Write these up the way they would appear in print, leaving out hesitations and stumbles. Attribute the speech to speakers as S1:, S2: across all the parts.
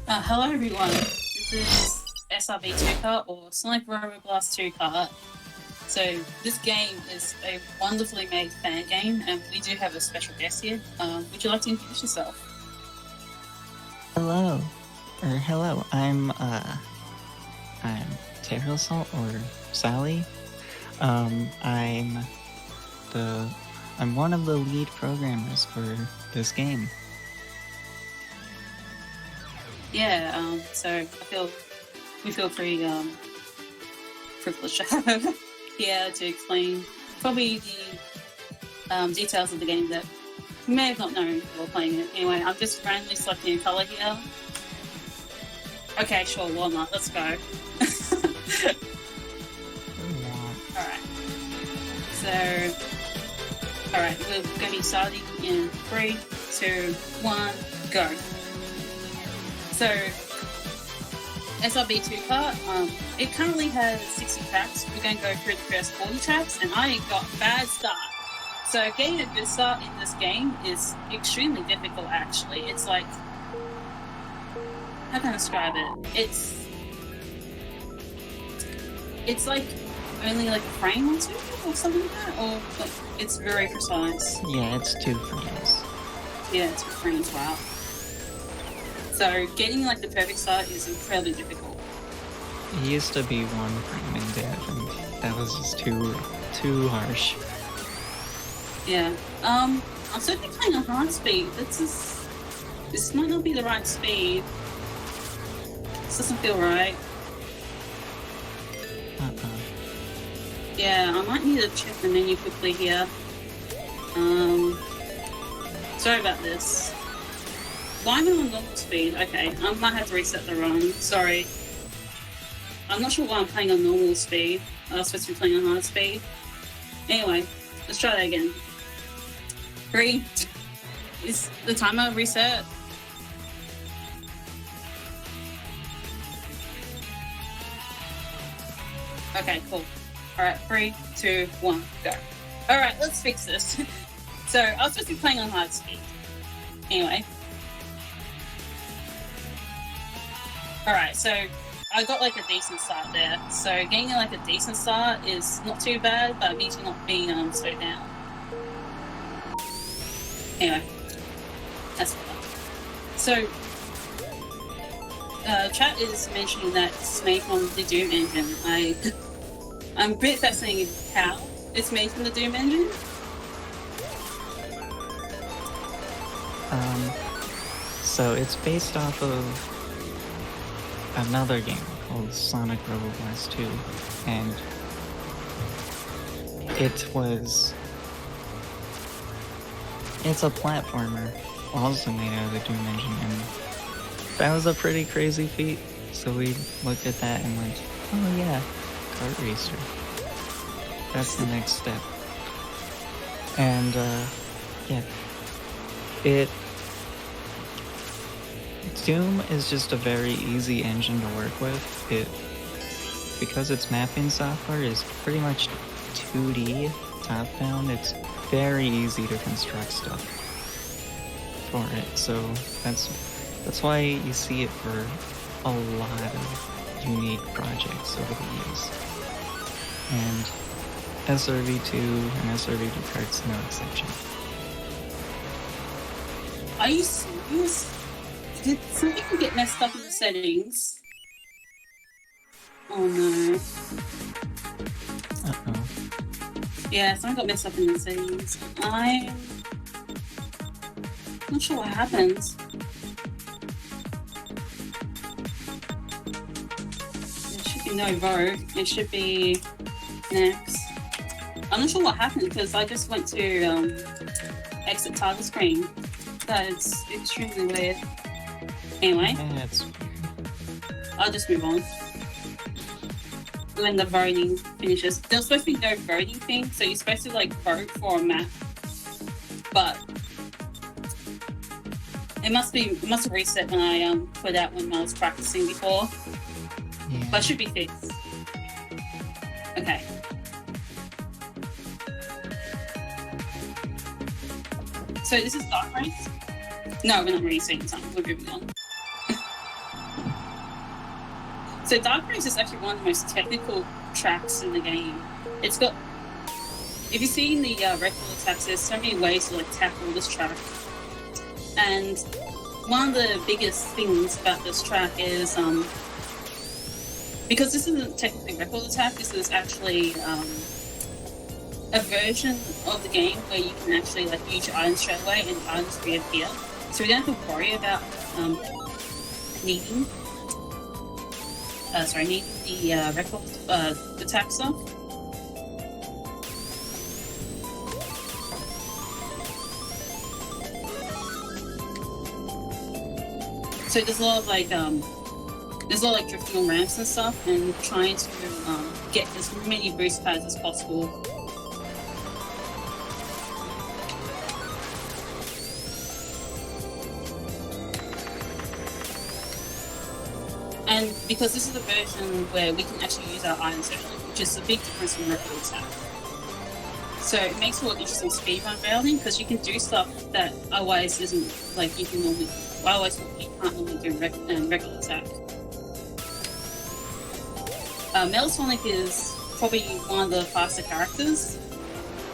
S1: Hello everyone, this is SRB2 Kart or Sonic Robo Blast 2 Kart. So this game is a wonderfully made fan game and we do have a special guest here. Would you like to introduce yourself?
S2: Hello. I'm tehrealsalt or Sally. I'm one of the lead programmers for this game.
S1: Yeah, so we feel pretty privileged to have here to explain probably the details of the game that you may have not known while playing it. Anyway, I'm just randomly selecting a colour here. Okay, sure, walnut, let's go. Alright, we're going to be starting in 3, 2, 1, go. So, SRB2 Kart, it currently has 60 tracks. We're going to go through the first 40 tracks, and I got a bad start. So, getting a good start in this game is extremely difficult, actually. It's like, how can I describe it? It's like only like a frame or two or something like that, or like it's very precise.
S2: Yeah, it's 2 frames.
S1: Yeah, 2 frames, wow. So getting like the perfect start is incredibly difficult.
S2: It used to be 1 frame in dev, and that was just too harsh.
S1: Yeah. I'm certainly playing on hard speed. This might not be the right speed. This doesn't feel right. Yeah, I might need to check the menu quickly here. Sorry about this. Why am I on normal speed? Okay, I might have to reset the run. Sorry. I'm not sure why I'm playing on normal speed. I was supposed to be playing on hard speed. Anyway, let's try that again. 3. Is the timer reset? Okay, cool. Alright, 3, 2, 1, go. Alright, let's fix this. So, I was supposed to be playing on hard speed. Anyway. Alright, so I got like a decent start there. So getting like a decent start is not too bad, but it means you're not being slowed down. Anyway, that's better. So, chat is mentioning that it's made from the Doom engine. I'm a bit fascinated how it's made from the Doom engine.
S2: So it's based off of another game called Sonic Robo Blast 2, and it's a platformer also made out of the Doom engine, and that was a pretty crazy feat. So we looked at that and went, oh yeah, kart racer. That's the next step. And yeah, Doom is just a very easy engine to work with. Because its mapping software is pretty much 2D top-down, it's very easy to construct stuff for it. So that's why you see it for a lot of unique projects over the years. And SRB2 and SRB2 Kart's no exception.
S1: Are you serious? Did something get messed up in the settings? Oh no.
S2: Uh-oh.
S1: Yeah, something got messed up in the settings. I'm not sure what happened. There should be no vote. It should be next. I'm not sure what happened because I just went to exit title screen. That is extremely weird. Anyway,
S2: That's
S1: I'll just move on. When the voting finishes. There's supposed to be no voting thing, so you're supposed to like vote for a map. But it must have reset when I put out when I was practicing before.
S2: yeah.
S1: But it should be fixed. Okay. So this is Dark Race? No, we're not racing, so we're moving on. So Dark Race is actually one of the most technical tracks in the game. It's got, if you see in the record attacks, there's so many ways to like tackle this track. And one of the biggest things about this track is, because this isn't technically record attack, this is actually a version of the game where you can actually like use your items straight away and items reappear. So we don't have to worry about needing the record attack stuff. So there's a lot of like drifting on ramps and stuff, and trying to get as many boost pads as possible. And because this is a version where we can actually use our items early, which is a big difference from record attack. So it makes it a lot interesting speedrun railroading, because you can do stuff that otherwise isn't like you can normally. Otherwise, you can't normally do regular attack. Metal Sonic is probably one of the faster characters.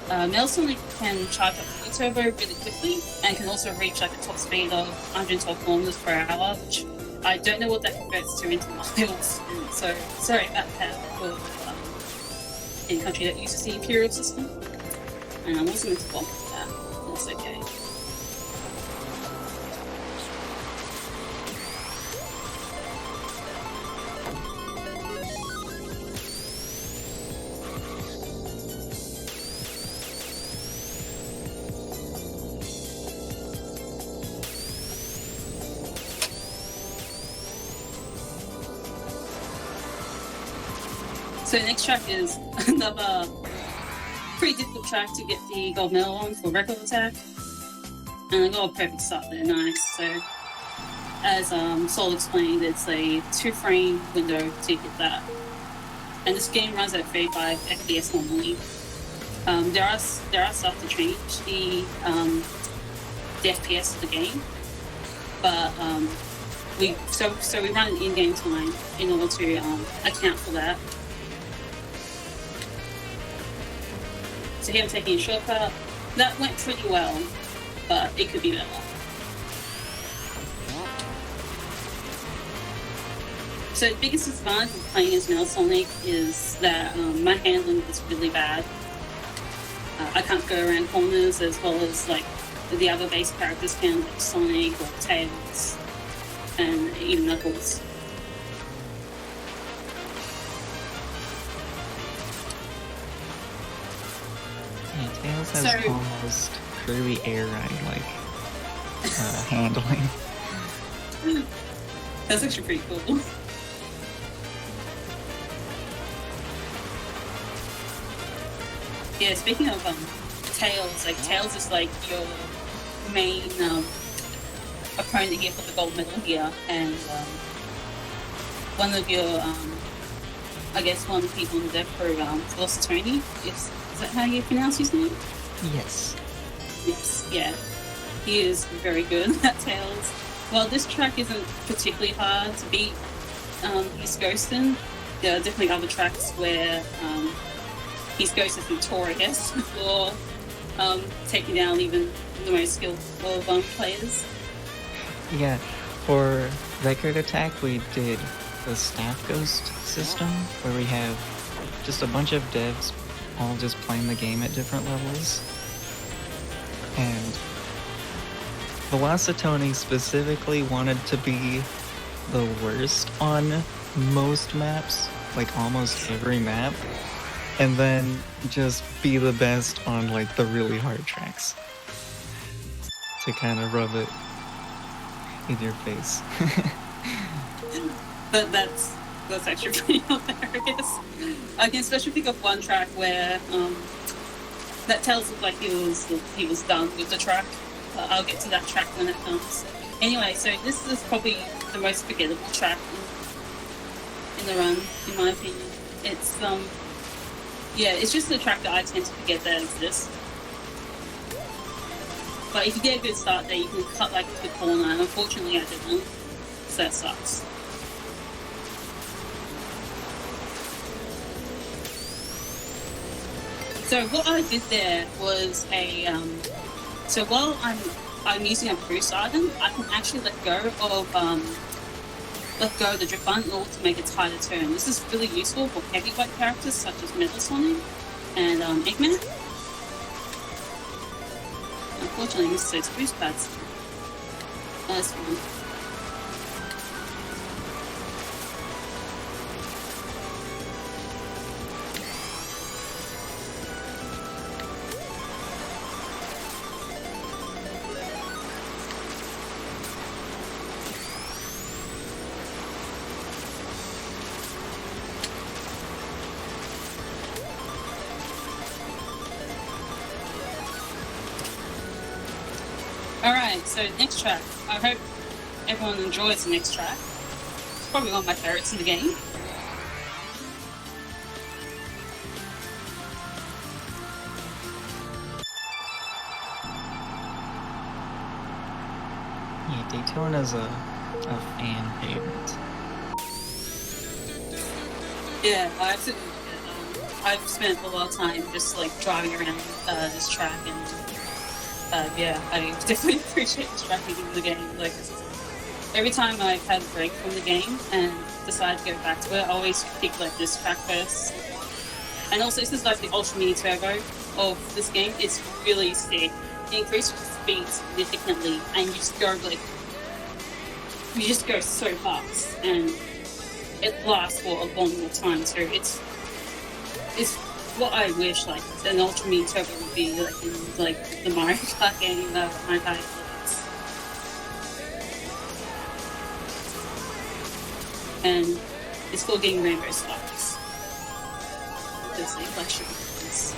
S1: Metal Sonic can charge up the turbo really quickly, and can also reach like a top speed of 112 kilometers per hour, which I don't know what that converts to into miles. So sorry about that for any country that uses the Imperial system. And I wasn't meant to block that. That's okay. So the next track is another pretty difficult track to get the gold medal on for record attack. And I got a perfect start there, nice. So as Sol explained, it's a 2-frame window to get that. And this game runs at 35 FPS normally. There are stuff to change the FPS of the game, but we run an in-game time in order to account for that. So here I'm taking a shortcut. That went pretty well, but it could be better. So the biggest disadvantage of playing as Metal Sonic is that my handling is really bad. I can't go around corners as well as like the other base characters can, like Sonic or Tails, and even Knuckles.
S2: Yeah, Tails has almost curly air ride-like handling.
S1: That's actually pretty cool. Yeah, speaking of Tails, like Tails is like your main opponent here for the gold medal here, and one of your I guess one of the people in the dev crew, Velocitoni, is that how you pronounce his name?
S2: Yes.
S1: Yes, yeah. He is very good at Tails. While this track isn't particularly hard to beat his Ghostin, there are definitely other tracks where he's ghosted through Tor, I guess, before taking down even the most skillful players.
S2: Yeah, for record attack we did the staff ghost system, where we have just a bunch of devs all just playing the game at different levels. And Velocitoni specifically wanted to be the worst on most maps, like almost every map, and then just be the best on like the really hard tracks to kind of rub it in your face.
S1: But that's actually pretty hilarious. I can especially think of one track where that tells us like he was done with the track. I'll get to that track when it comes. Anyway, so this is probably the most forgettable track in the run, in my opinion. It's it's just a track that I tend to forget that exists. But if you get a good start there, you can cut like the corner, and unfortunately I didn't, so that sucks. So what I did there was so while I'm using a boost item, I can actually let go of the drift button in order to make it tighter turn. This is really useful for heavyweight characters such as Metal Sonic and Eggman. Unfortunately, I missed those boost pads. That's fine. Alright, so next track. I hope everyone enjoys the next track. It's probably one of my favourites in the game.
S2: Yeah, Daytona's a fan favorite.
S1: Yeah, I absolutely love it. I've spent a lot of time just like driving around this track, and yeah, I definitely appreciate this track in the game. Like, every time I've had a break from the game and decide to go back to it, I always pick like this track first. And also, this is like the Ultra Mini Turbo of this game. It's really sick. It increases speed significantly, and you just go so fast, and it lasts for a long time. So it's what I wish like an Ultra Mini Turbo would be like in like the Mario Kart game, Untitled Chapter. And it's still getting rainbow stars. There's a collection of this.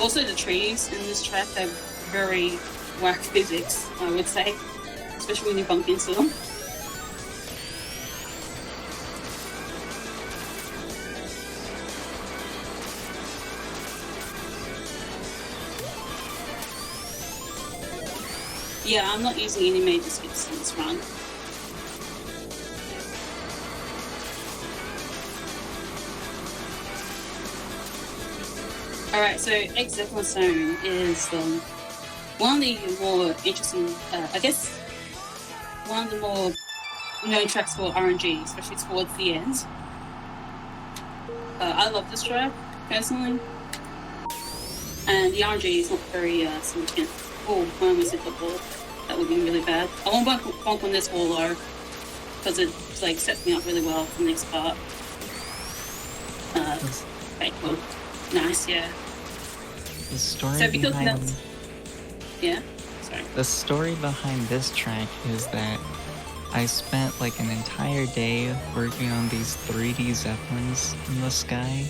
S1: Also, the trees in this track have very whack physics, I would say, especially when you bump into them. Yeah, I'm not using any major skips in this run. Alright, so Zeppelin Zone is one of the more interesting, I guess, one of the more known tracks for RNG, especially towards the end. I love this track, personally. And the RNG is not very significant. Oh, I almost hit the wall. That would be really bad. I won't bump on this wall though, because it like sets me up really well for the next part. Okay, cool. Nice, yeah.
S2: The story behind...
S1: Yeah? Sorry.
S2: The story behind this track is that I spent like an entire day working on these 3D Zeppelins in the sky,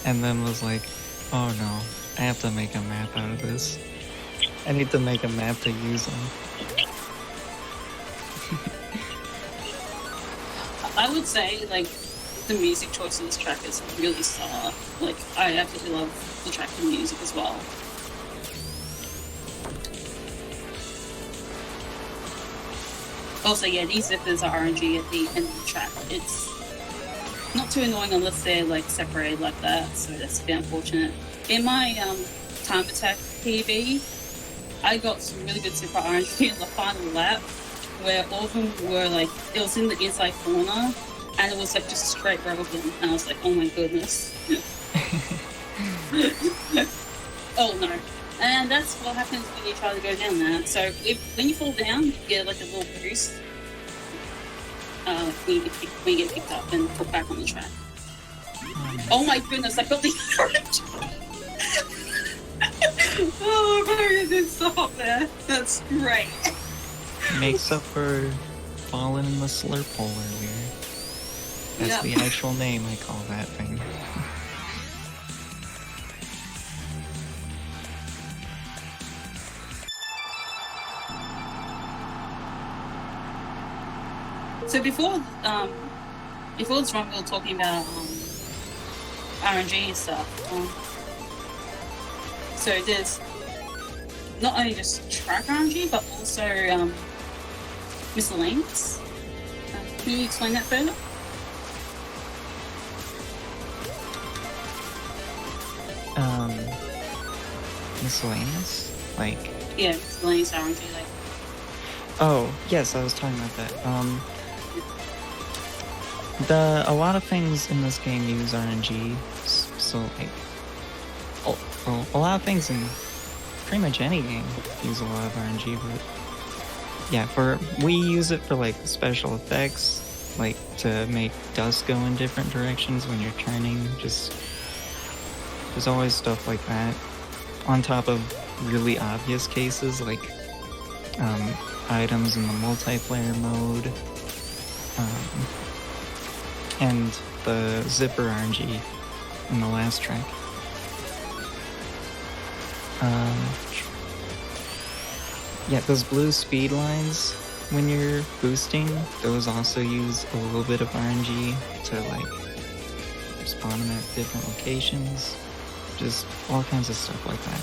S2: and then was like, oh no, I have to make a map out of this. I need to make a map to use them.
S1: I would say, like, the music choice in this track is really stellar. Like, I absolutely love the track and music as well. Also, yeah, these zippers are RNG at the end of the track. It's not too annoying unless they're, like, separated like that, so that's a bit unfortunate. In my time attack PB, I got some really good zipper RNG in the final lap, where all of them were, like, it was in the inside corner, and it was, like, just a straight rubber gun, and I was like, oh my goodness. Oh no. And that's what happens when you try to go down that. So when you fall down, you get like a little boost when you get picked up and put back on the track. Oh my goodness, I got the orange. Oh, very good stop there. That's great.
S2: Makes up for falling in the slurp hole earlier. That's the actual name I call that thing.
S1: So before this run, we were talking about RNG and stuff. So there's not only just track RNG, but also miscellaneous. Can you explain that further?
S2: Miscellaneous? Like...
S1: Yeah, miscellaneous RNG, like...
S2: Oh, yes, I was talking about that. A lot of things in this game use RNG, so like... a lot of things in pretty much any game use a lot of RNG, but... Yeah, we use it for like special effects, like to make dust go in different directions when you're turning, there's always stuff like that. On top of really obvious cases like items in the multiplayer mode, and the zipper RNG in the last track. Yeah, those blue speed lines when you're boosting, those also use a little bit of RNG to like spawn them at different locations. Just all kinds of stuff like that.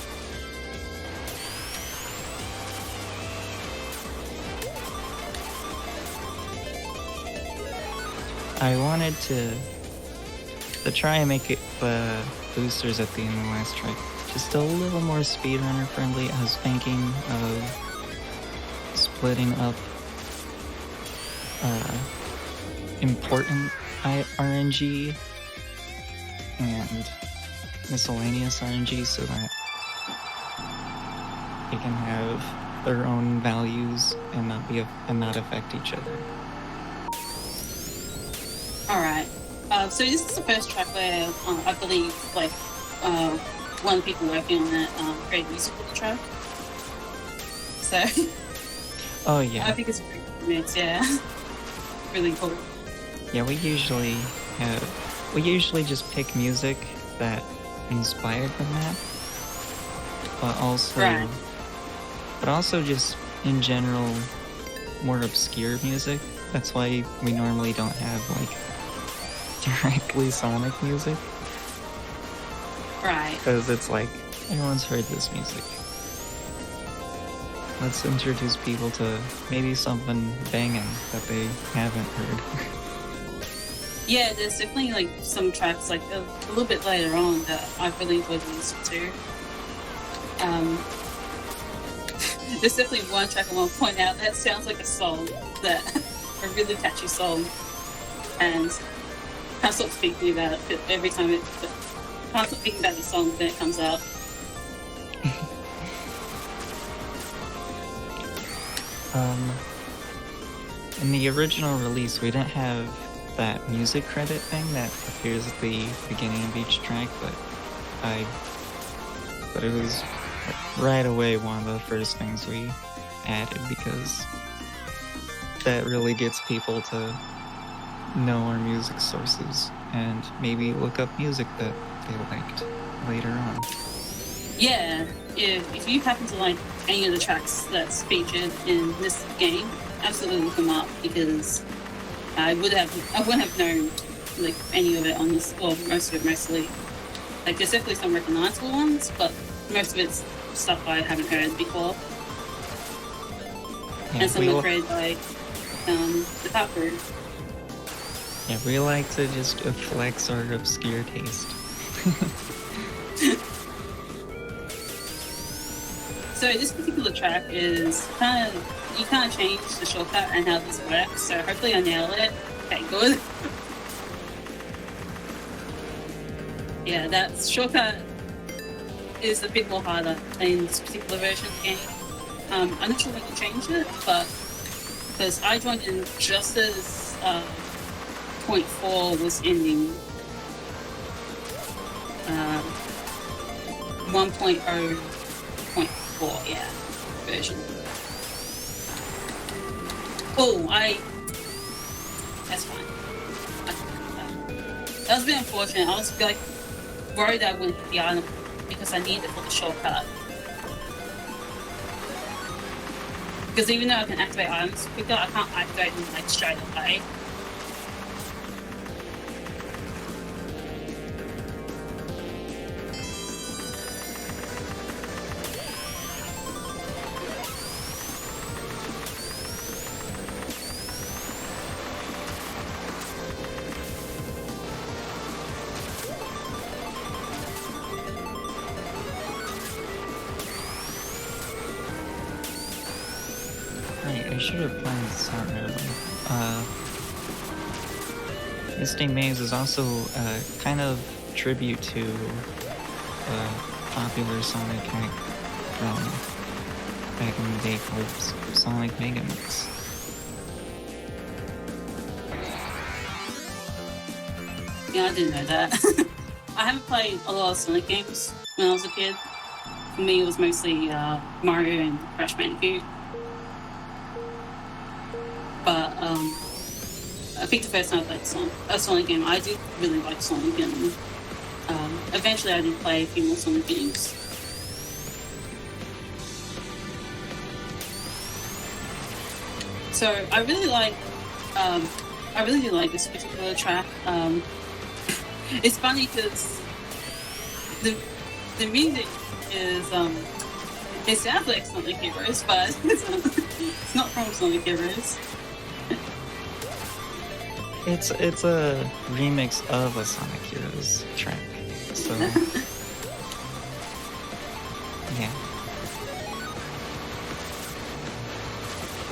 S2: I wanted to try and make it the boosters at the end of the last track just a little more speedrunner friendly. I was thinking of splitting up important RNG and miscellaneous RNG so that they can have their own values and not affect each other.
S1: All right. So this is the first track where I believe like one of the people working on that created music for the track. So.
S2: Oh yeah.
S1: I think it's a pretty cool mix. Yeah. Really cool.
S2: Yeah, we usually just pick music that inspired the map, but also just in general more obscure music. That's why we normally don't have like directly Sonic music.
S1: Right.
S2: Because it's like everyone's heard this music. Let's introduce people to maybe something banging that they haven't heard.
S1: Yeah, there's definitely like some tracks like a little bit later on that I've really enjoyed listening to. There's definitely one track I want to point out that sounds like a song, that a really catchy song, and I stop speaking about it every time I can't stop thinking about the song when it comes out.
S2: In the original release, we didn't have that music credit thing that appears at the beginning of each track, but it was right away one of the first things we added because that really gets people to know our music sources and maybe look up music that they liked later on. Yeah,
S1: if you happen to like any of the tracks that's featured in this game, absolutely look them up because I wouldn't have known like any of it on this, or most of it mostly. Like there's definitely some recognizable ones, but most of it's stuff I haven't heard before.
S2: Yeah,
S1: and some are created by the Kart crew.
S2: Yeah, we like to just flex our obscure taste.
S1: So this particular track is you can't change the shortcut and how this works, so hopefully I nail it. Okay, good. Yeah, that shortcut is a bit more harder in this particular version of the game. I'm not sure when you change it, but because I joined in just as point 4 was ending. 1.0.4, yeah, version. Oh, that's fine. That was a bit unfortunate. I was like worried I wouldn't hit the item because I needed it for the shortcut. Because even though I can activate items quicker, I can't activate them like straight away.
S2: should have planned this out early. Misty Maze is also kind of tribute to a popular Sonic hack from back in the day called Sonic Mega Mix.
S1: Yeah, I didn't know that. I haven't played a lot of Sonic games when I was a kid. For me, it was mostly Mario and Crash Bandicoot. But I think the first time I played a Sonic game, I did really like Sonic, and eventually I did play a few more Sonic games. So I really do like this particular track. It's funny because the music is it sounds like Sonic Heroes, but it's not from Sonic Heroes.
S2: It's a remix of a Sonic Heroes track. So yeah.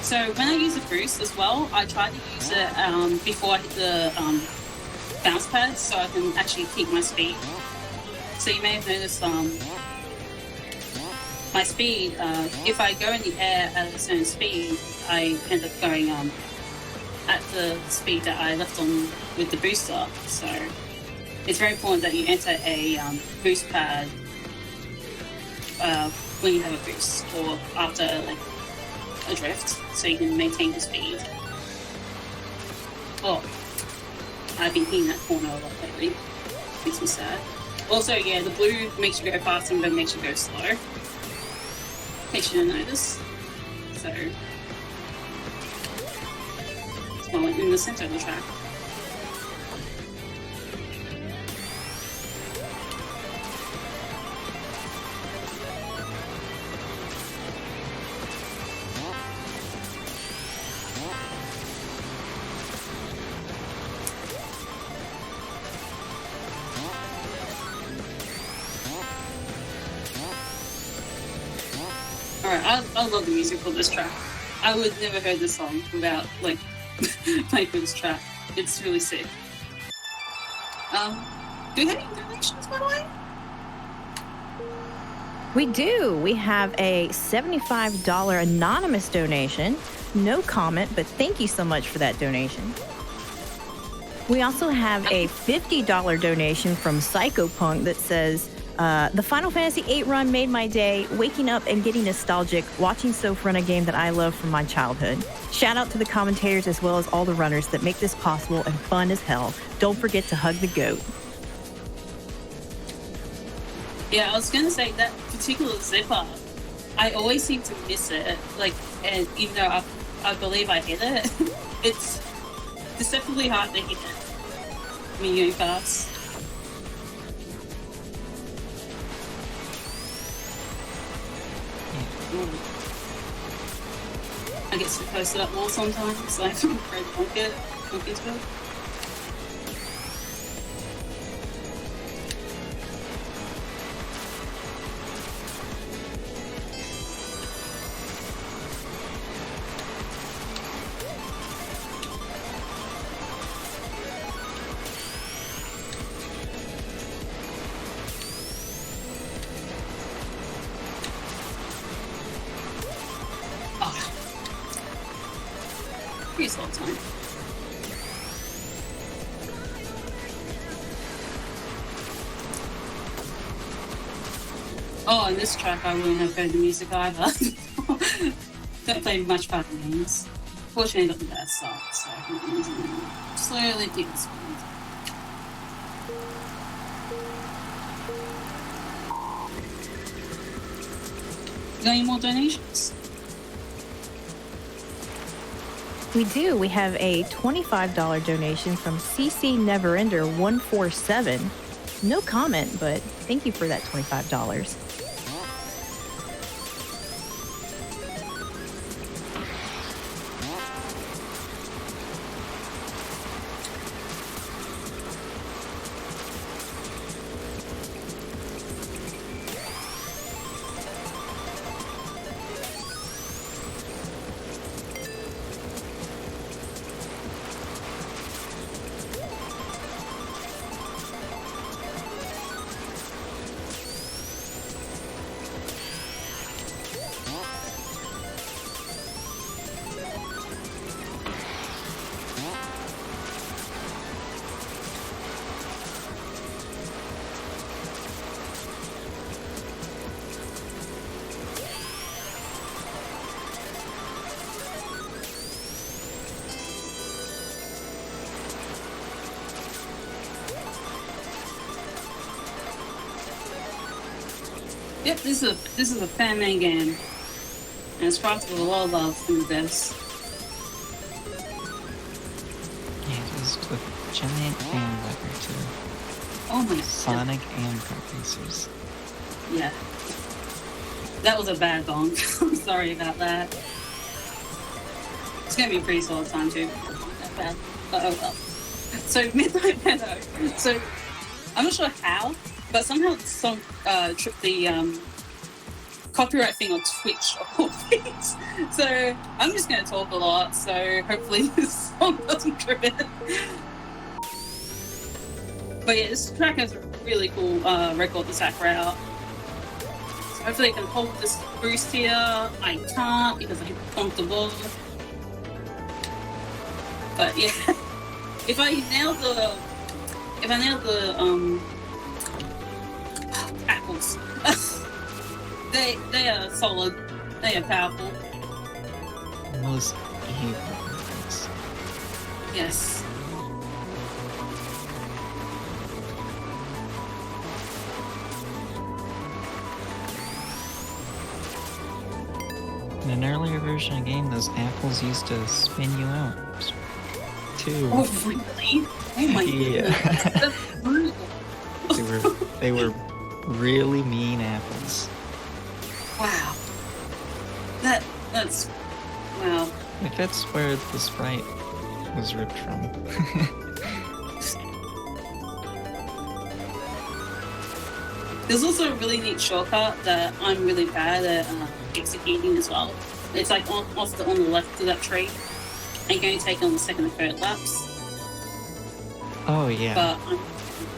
S1: So when I use a boost as well, I try to use it before I hit the bounce pad, so I can actually keep my speed. So you may have noticed my speed, if I go in the air at a certain speed, I end up going at the speed that I left on with the booster. So it's very important that you enter a boost pad when you have a boost or after like a drift, so you can maintain the speed. Oh, I've been hitting that corner a lot lately. Makes me sad. Also, yeah, the blue makes you go faster and the red makes you go slow. In case you didn't notice. So, it's well in the center of the track. Alright, I love the music for this track. I would never heard this song without, like, playing for this track. It's really sick. Do we have any donations, by the way?
S3: We do. We have a $75 anonymous donation. No comment, but thank you so much for that donation. We also have a $50 donation from Psychopunk that says, the Final Fantasy VIII run made my day, waking up and getting nostalgic, watching Soph run a game that I love from my childhood. Shout out to the commentators as well as all the runners that make this possible and fun as hell. Don't forget to hug the goat.
S1: Yeah, I was gonna say that particular zipper, I always seem to miss it. Like, and even though I believe I hit it, it's deceptively hard to hit it when you're going fast. I get so close to that wall sometimes, like I'm afraid to bonk into it. Pretty slow time. Oh, and this track I wouldn't have heard the music either. Don't play much fighting games. Fortunately, I got the bad start, so I can slowly pick the speed. Got any more donations?
S3: We do. We have a $25 donation from CC Neverender 147. No comment, but thank you for that $25.
S1: Yep, this is a fan-made game, and it's crafted with a lot of love from this.
S2: Yeah, just a giant fan lever to
S1: Oh my
S2: Sonic and preferences.
S1: Yeah. That was a bad gong. I'm sorry about that. It's gonna be a pretty solid time too. Not bad. But oh well. So Midnight Meadow. So I'm not sure how, but somehow the song tripped the copyright thing on Twitch or things. So I'm just gonna talk a lot, so hopefully this song doesn't trip it. But yeah, this track has a really cool record to sack route. So hopefully I can hold this boost here. I can't because I bumped the wall. But yeah, if I nail the apples, they are solid. They are powerful.
S2: Most evil things.
S1: Yes.
S2: In an earlier version of the game, those apples used to spin you out. Too.
S1: Oh really? Oh my
S2: Yeah.
S1: goodness. That's brutal.
S2: They were really mean apples.
S1: Wow. That's wow.
S2: Like that's where the sprite was ripped from.
S1: There's also a really neat shortcut that I'm really bad at executing as well. It's like on the left of that tree, and you can only take it on the second and third laps.
S2: Oh yeah.
S1: But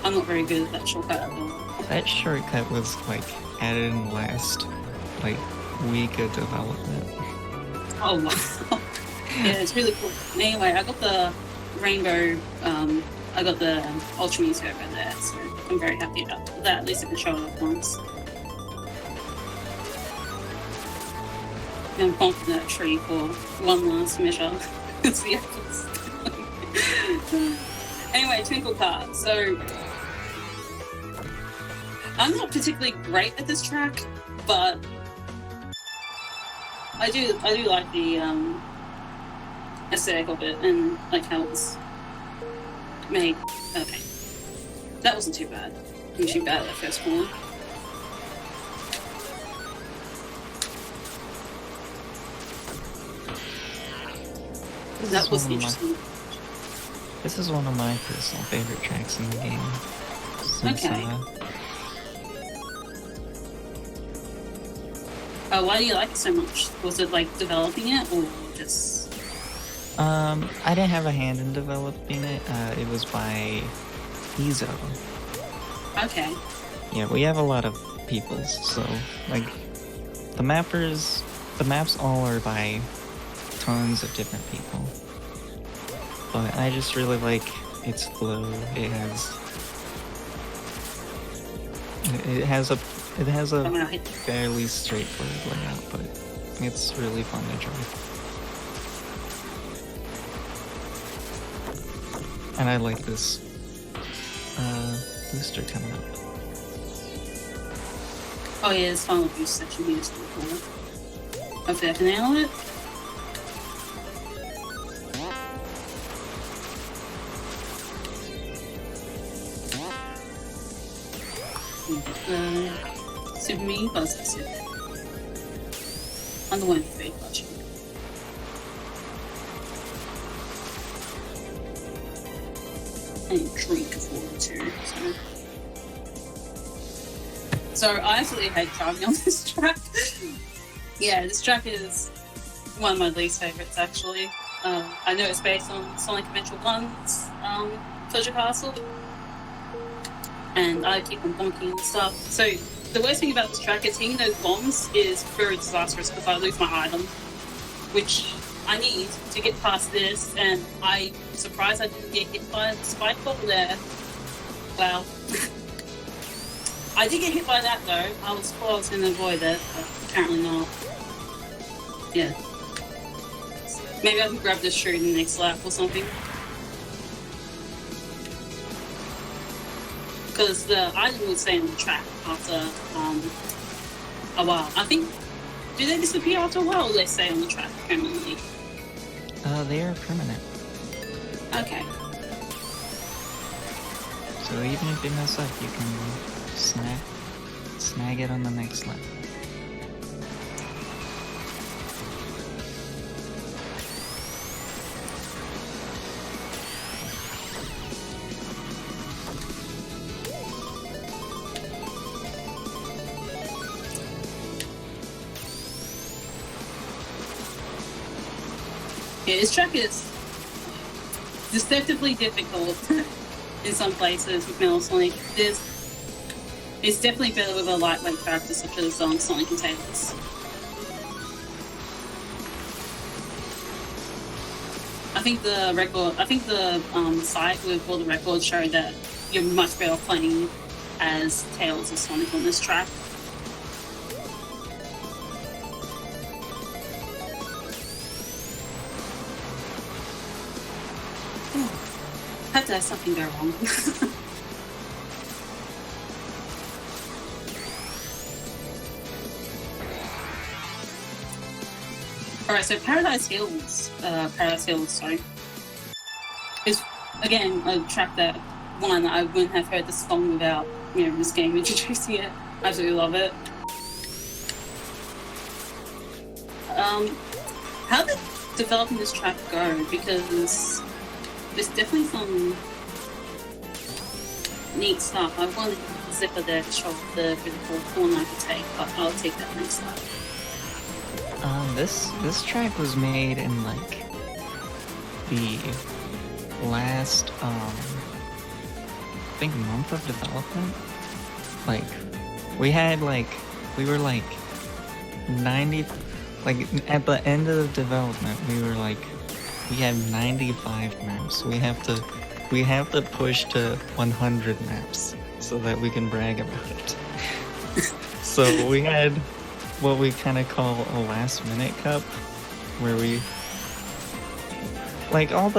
S1: I'm not very good at that shortcut at all.
S2: That shortcut was like added in the last like week of development.
S1: Oh wow. Yeah, it's really cool. Anyway, I got the rainbow. I got the Ultra Muse over there, so I'm very happy about that. At least I can show it off once. I'm bumping that tree for one last measure. It's the apples. Anyway, Twinkle Kart. So I'm not particularly great at this track, but I do like the aesthetic of it and like how it's made. Okay, that wasn't too bad. I'm usually bad at that first corner. That was interesting.
S2: This is one of my personal favorite tracks in the game. Since,
S1: Okay. Why do you like it so much? Was it like developing it or just...
S2: I didn't have a hand in developing it. It was by Ezo.
S1: Okay.
S2: Yeah, we have a lot of peoples, so like the maps all are by tons of different people. But I just really like its flow. It has a fairly straightforward layout, but it's really fun to drive. And I like this booster coming up.
S1: Oh yeah, this final boost section here is really cool. Hopefully I can nail it. Super Me Buzz Suit. I'm the one for fake watching. And drink forward too. So I absolutely hate driving on this track. Yeah, this track is one of my least favorites actually. I know it's based on Sonic Adventure 1's Pleasure Castle. And I keep on bonking and stuff. So the worst thing about this track is hitting those bombs is very disastrous because I lose my item, which I need to get past this, and I'm surprised I didn't get hit by the spike ball there. Wow. I did get hit by that though. I was going to avoid it, but apparently not. Yeah. Maybe I can grab this shirt in the next lap or something. Because the item would stay on the track after a while. I think, do they disappear after a while, or they stay on the track permanently?
S2: They are permanent.
S1: Okay.
S2: So even if you mess up, you can snag it on the next lap.
S1: Yeah, this track is deceptively difficult in some places with Metal Sonic. It's definitely better with a lightweight character such as Sonic and Tails. I think the site with all the records show that you're much better playing as Tails or Sonic on this track. Had to have something go wrong. Alright, so Paradise Hills, sorry, is again a track that I wouldn't have heard the song without, this game introducing it. I absolutely love it. How did developing this track go? Because there's definitely some neat stuff. I wanted the zipper there to show the really cool corner I could take, but I'll take that next time.
S2: This track was made in like the last I think month of development. Like we were like 90, like at the end of the development we were like, we have 95 maps. We have to push to 100 maps so that we can brag about it. So we had what we kind of call a last minute cup, where we like all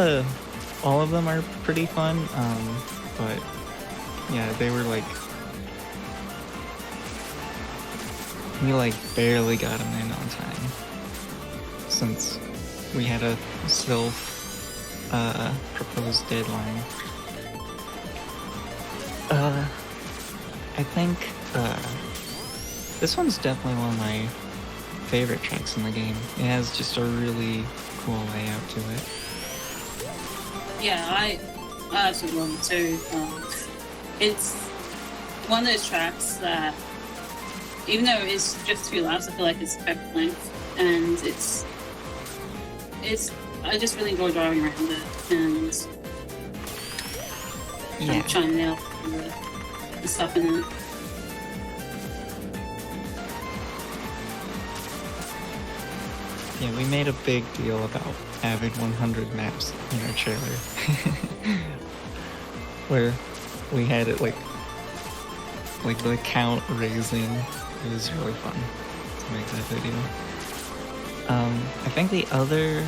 S2: of them are pretty fun, but yeah, they were like, we like barely got them in on time since we had a proposed deadline. I think this one's definitely one of my favorite tracks in the game. It has just a really cool layout to it.
S1: Yeah, I absolutely love it too. It's one of those tracks that, even though it's just 2 laps, I feel like it's perfect length, and I just really enjoy driving around it and trying to nail the stuff in it.
S2: Yeah, we made a big deal about having 100 maps in our trailer. Where we had it like the count raising. It was really fun to make that video. I think the other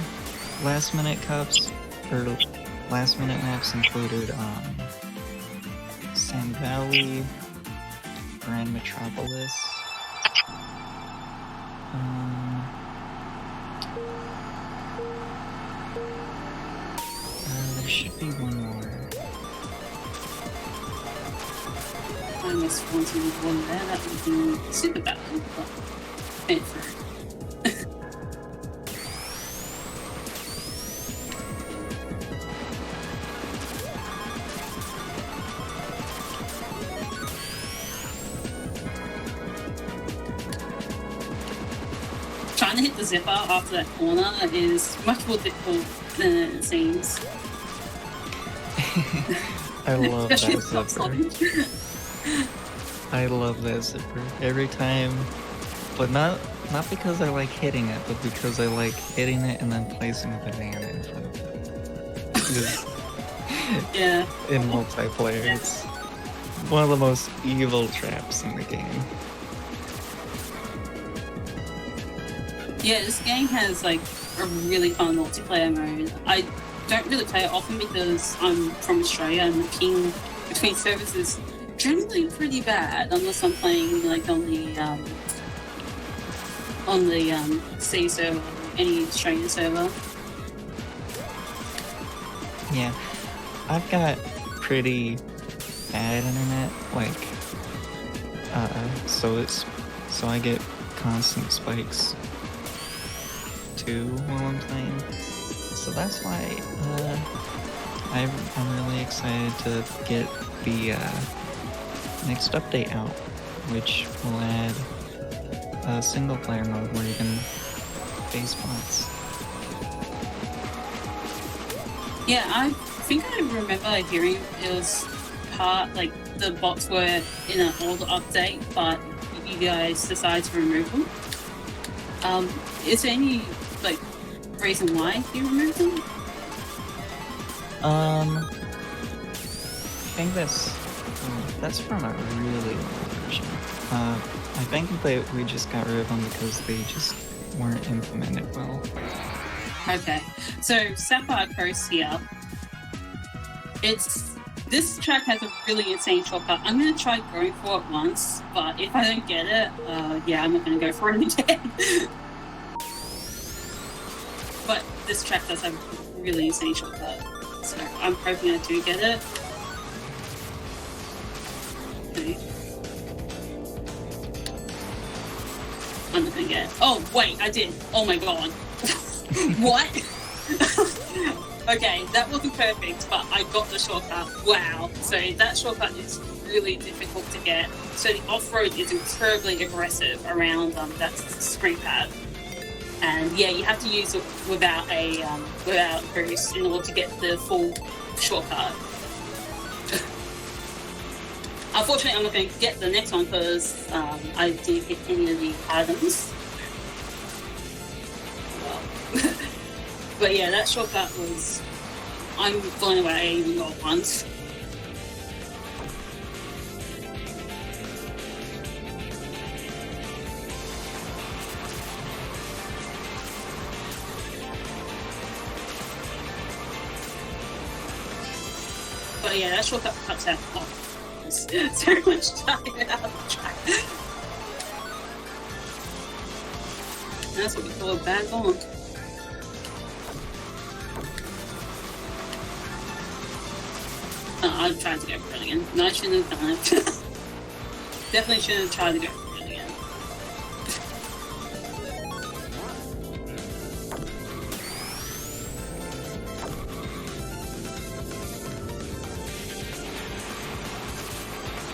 S2: last minute cups or last minute maps included Sand Valley, Grand Metropolis, there should be one more.
S1: I missed one there. That would be super bad, but paid for it. Trying to hit the zipper after that corner is much more difficult than it seems.
S2: I love that
S1: Especially
S2: zipper. I love that zipper every time, but not because I like hitting it, but because I like hitting it and then placing a banana in front of it.
S1: Yeah.
S2: In multiplayer, it's one of the most evil traps in the game.
S1: Yeah, this game has like a really fun multiplayer mode. I don't really play it often because I'm from Australia and the ping between servers is generally pretty bad unless I'm playing like on the on the C server, any Australian server.
S2: Yeah, I've got pretty bad internet, like, so I get constant spikes too while I'm playing. So that's why I'm really excited to get the next update out, which will add a single player mode where you can face bots.
S1: Yeah, I think I remember hearing it was part, like, the bots were in an older update, but you guys decided to remove them. Is there any, like, reason why you removed them?
S2: I think that's from a really old version. I think that we just got rid of them because they just weren't implemented well.
S1: Okay, so Sapphire Coast here. This track has a really insane shortcut. I'm gonna try going for it once, but if I don't get it, yeah, I'm not gonna go for it again. But this track does have a really insane shortcut, so I'm hoping I do get it. Okay. I'm not gonna get it. Oh wait, I did. Oh my god. What? Okay, that wasn't perfect, but I got the shortcut. Wow. So that shortcut is really difficult to get. So the off-road is incredibly aggressive around that screen pad. And yeah, you have to use it without a boost in order to get the full shortcut. Unfortunately, I'm not going to get the next one because I didn't hit any of the items. But yeah, that shortcut was... I'm blown away I even got it once. But yeah, that shortcut cuts out. Oh, there's so much time out of the track. That's what we call a bad bond. I tried to go for it again. No, I shouldn't have done it. Definitely shouldn't have tried to go for it again.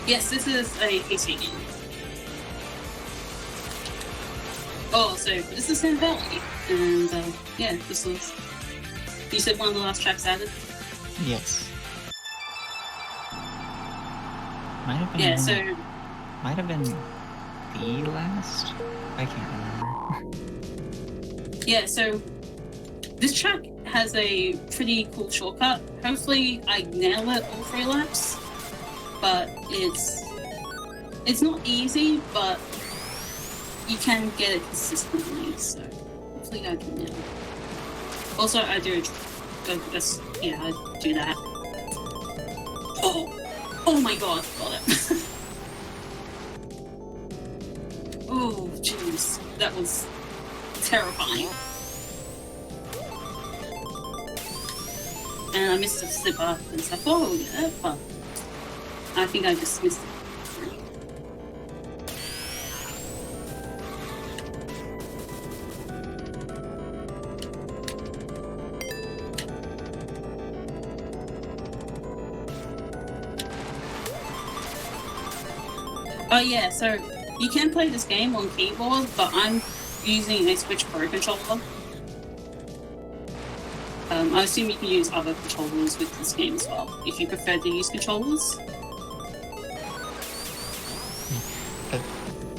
S1: Yes, this is a PC game. Oh, so this is Sam Valley. And yeah, this was... You said one of the last tracks added?
S2: Yes. Might have been the last? I can't remember.
S1: Yeah, so this track has a pretty cool shortcut. Hopefully I nail it all 3 laps. But it's not easy, but you can get it consistently, so hopefully I can nail it. Also, I do that. Oh my god, got it. Oh, jeez. That was terrifying. And I missed a slip up and stuff. Oh, yeah, but I think I just missed it. Oh yeah, so you can play this game on keyboard, but I'm using a Switch Pro controller. I assume you can use other controllers with this game as well, if you prefer to use controllers.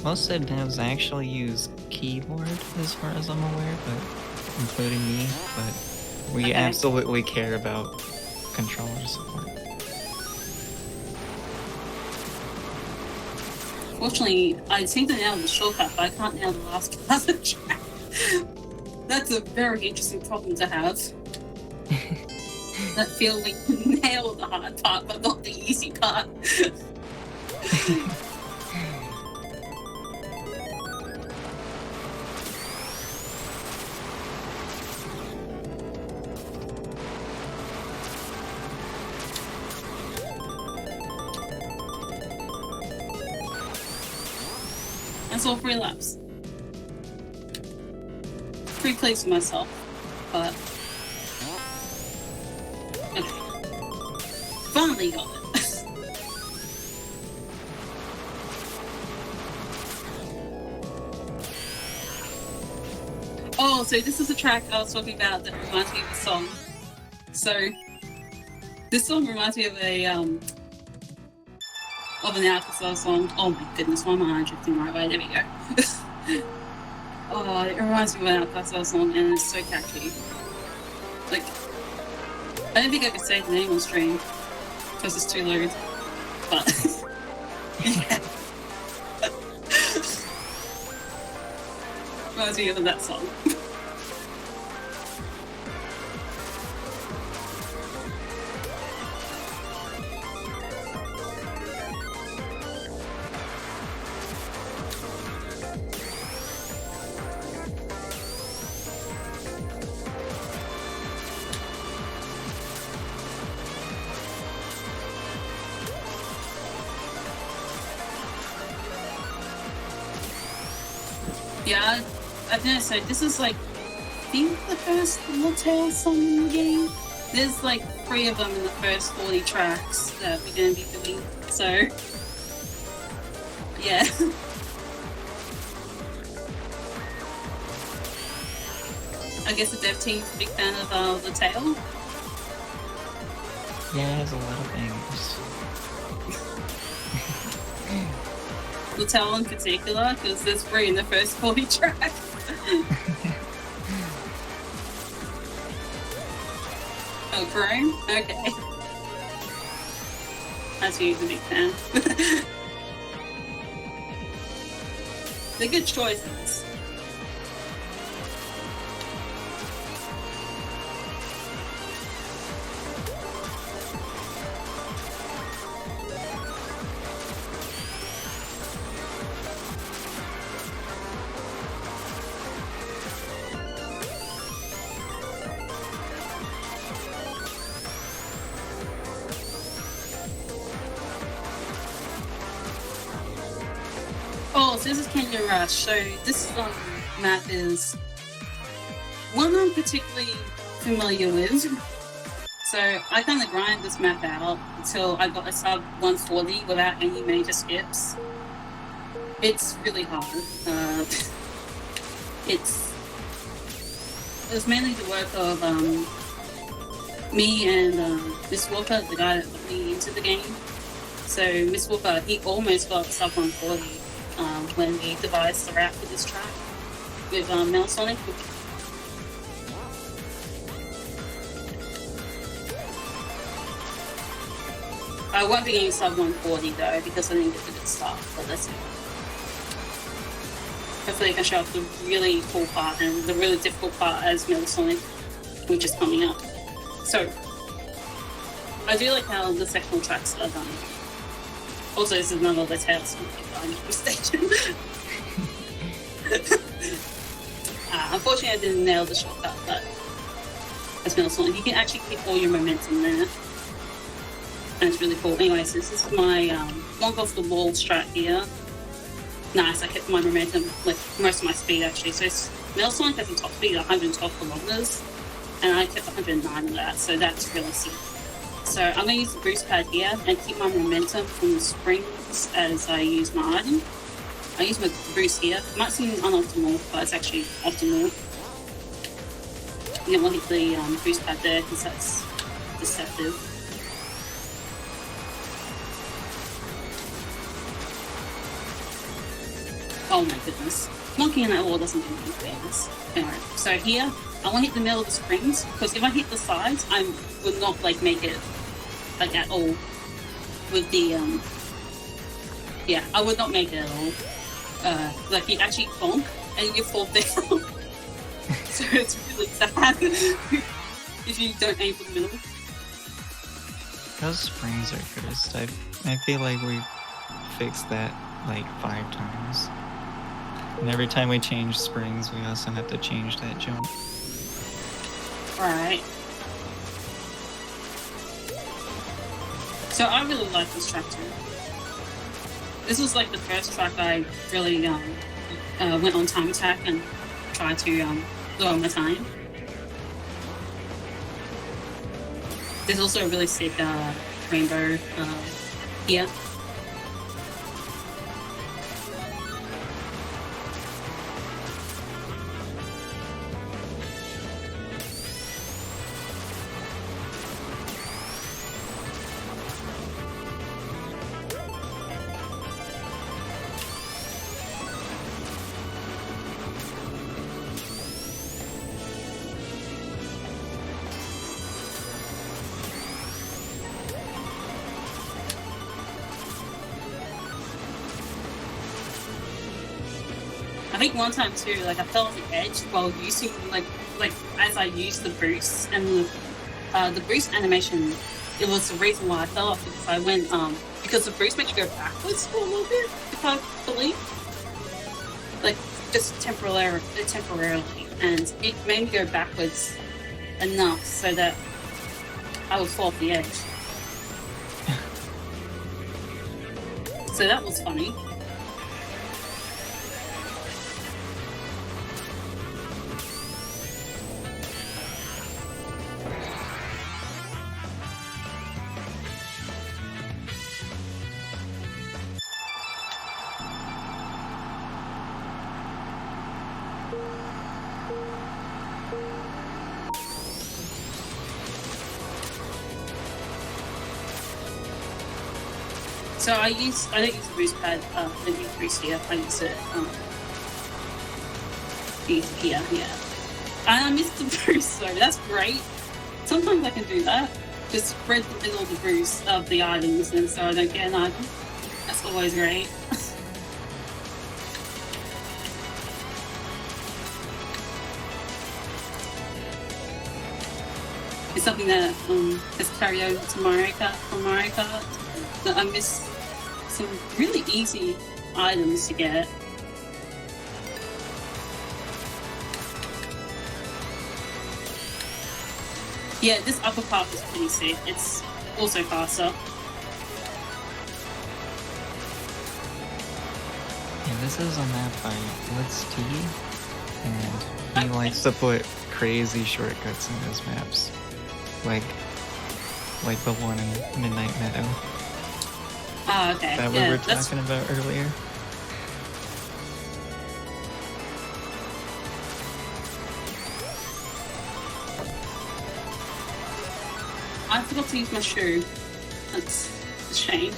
S2: Most of the devs actually use keyboard, as far as I'm aware, but including me. But we absolutely care about controller support.
S1: Fortunately, I seem to nail the shortcut, but I can't nail the last part of the track. That's a very interesting problem to have. That feel we nail the hard part, but not the easy part. That's all 3 laps. Pretty pleased with myself, but okay. Finally got it. Oh, so this is a track I was talking about that reminds me of a song. So this song reminds me of an Alka song. Oh my goodness, why am I drifting right away? There we go. Oh, it reminds me of an Alka song, and it's so catchy. Like, I don't think I could say the name on stream because it's too loud. But yeah. Reminds me of that song. Yeah, I've noticed, so this is like, I think the first Telltale song in the game. There's like 3 of them in the first 40 tracks that we're going to be doing, so yeah. I guess the dev team's a big fan of the Tale.
S2: Yeah, it has a lot of things.
S1: The Tale in particular, because there's 3 in the first 40 tracks. Oh, Chrome? Okay. That's who he's a big fan. They're good choices. Oh, so this is Canyon Rush. So this map is one I'm particularly familiar with. So I kind of grind this map out until I got a sub 140 without any major skips. It's really hard. It was mainly the work of me and Miss Walker, the guy that got me into the game. So Miss Walker, he almost got sub 140 when we devised the route for this track with Melasonic. I won't be getting sub 140 though because I didn't get the good stuff, but that's it. Hopefully I can show off the really cool part and the really difficult part as Melasonic, which is coming up. So, I do like how the sectional tracks are done. Also, this is none of the tails I'm mistaken. Unfortunately, I didn't nail the shortcut, but as Melasonic, you can actually keep all your momentum there. And it's really cool. Anyways, this is my long off the wall strat here. Nice, I kept my momentum, like most of my speed actually. So Melasonic has a top speed of 112 kilometers, and I kept 109 of that, so that's really sick. So I'm going to use the boost pad here and keep my momentum from the springs as I use my item. I use my boost here. It might seem unoptimal, but it's actually optimal. You don't want to hit the boost pad there because that's deceptive. Oh my goodness. Knocking in that wall doesn't do anything famous. Anyway, so here, I want to hit the middle of the springs, because if I hit the sides, I would not like make it like at all with the yeah, I would not make it at all. Like you actually bonk and you fall down. So it's really sad if you don't aim for the middle.
S2: Those springs are cursed. I feel like we fixed that like 5 times. And every time we change springs, we also have to change that jump.
S1: Right. So I really like this track too. This was like the first track I really went on time attack and tried to lower my time. There's also a really sick rainbow here. I think one time too, like I fell off the edge while using like as I used the boost, and the boost animation. It was the reason why I fell off, because I went because the boost makes you go backwards for a little bit, if I believe, like just temporarily, and it made me go backwards enough so that I would fall off the edge. So that was funny. So I don't use the boost pad, the new boost here. I use it here. And I missed the boost, so that's great. Sometimes I can do that. Just spread the middle of the boost of the items, and so I don't get an item. That's always great. It's something that has carried over to Mario Kart from Mario Kart. That I missed some really easy items to get. Yeah, this upper part was pretty sick. It's also faster.
S2: Yeah, this is a map by Blitz T, and he likes to put crazy shortcuts in his maps, like the one in Midnight Meadow.
S1: Oh, okay.
S2: That we were talking about earlier.
S1: I forgot to use my shoe. That's a shame.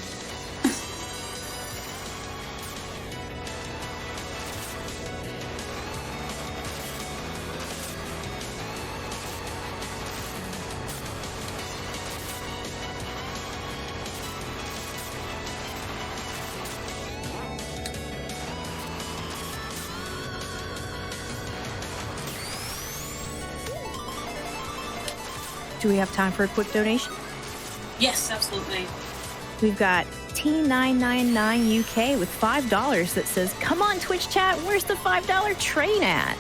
S3: Do we have time for a quick donation?
S1: Yes, absolutely.
S3: We've got T999 UK with $5 that says, "Come on, Twitch chat, where's the $5 train at?"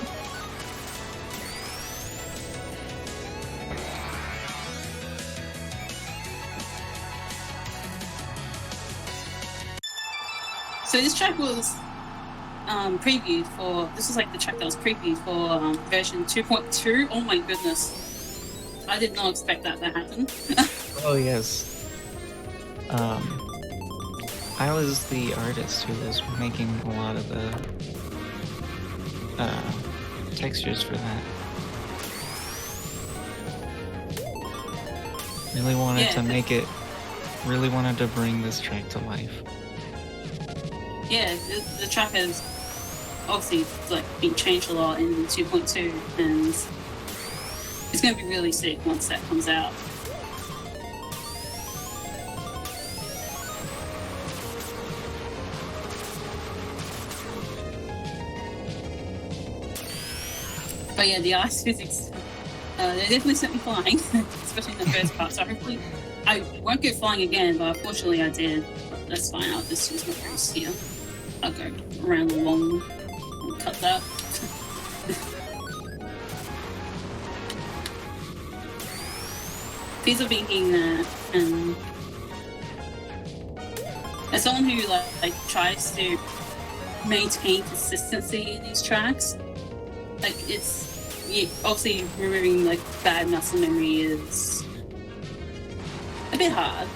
S1: So this track was previewed for. This was like the track that was previewed for version 2.2. Oh my goodness! I did not expect that to happen.
S2: Oh yes. I was the artist who was making a lot of the textures for that. Really wanted to make it. Really wanted to bring this track to life.
S1: Yeah, the track has obviously like been changed a lot in 2.2, and it's going to be really sick once that comes out. But yeah, the ice physics, they definitely sent me flying, especially in the first part. So hopefully I won't go flying again, but unfortunately I did. But that's fine, I'll just use my boost here. I'll go around the long and cut that. These are being and as someone who like tries to maintain consistency in these tracks, like obviously removing like bad muscle memory is a bit hard.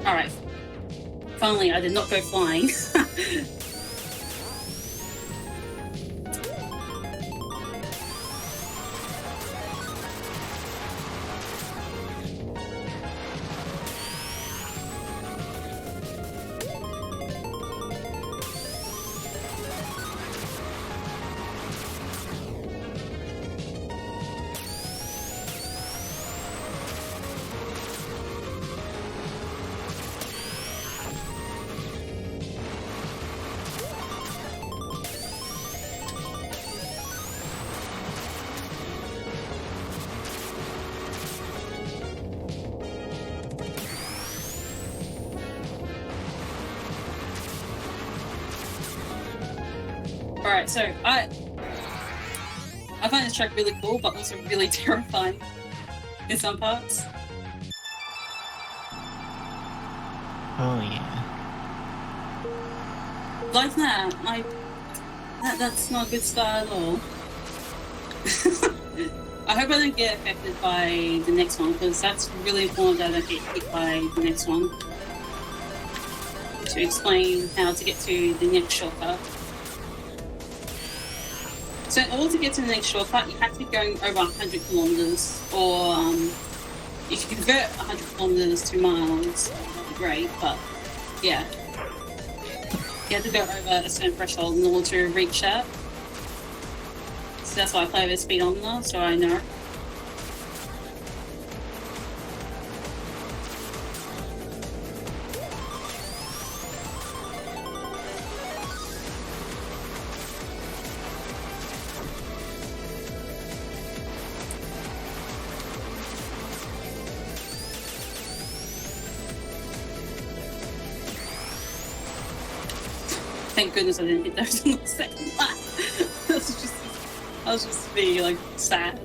S1: Alright. Finally, I did not go flying. Alright, so I find this track really cool, but also really terrifying in some parts.
S2: Oh yeah.
S1: Like that, that's not a good start at all. I hope I don't get affected by the next one, because that's really important that I don't get hit by the next one. To explain how to get to the next shortcut. So in order to get to the next shortcut, you have to be going over 100 kilometers, or if you convert 100 kilometers to miles, that'd be great, but yeah. You have to go over a certain threshold in order to reach that. So that's why I play with speedometer, so I know. Thank goodness I didn't hit those on the second lap. I was just being like sad.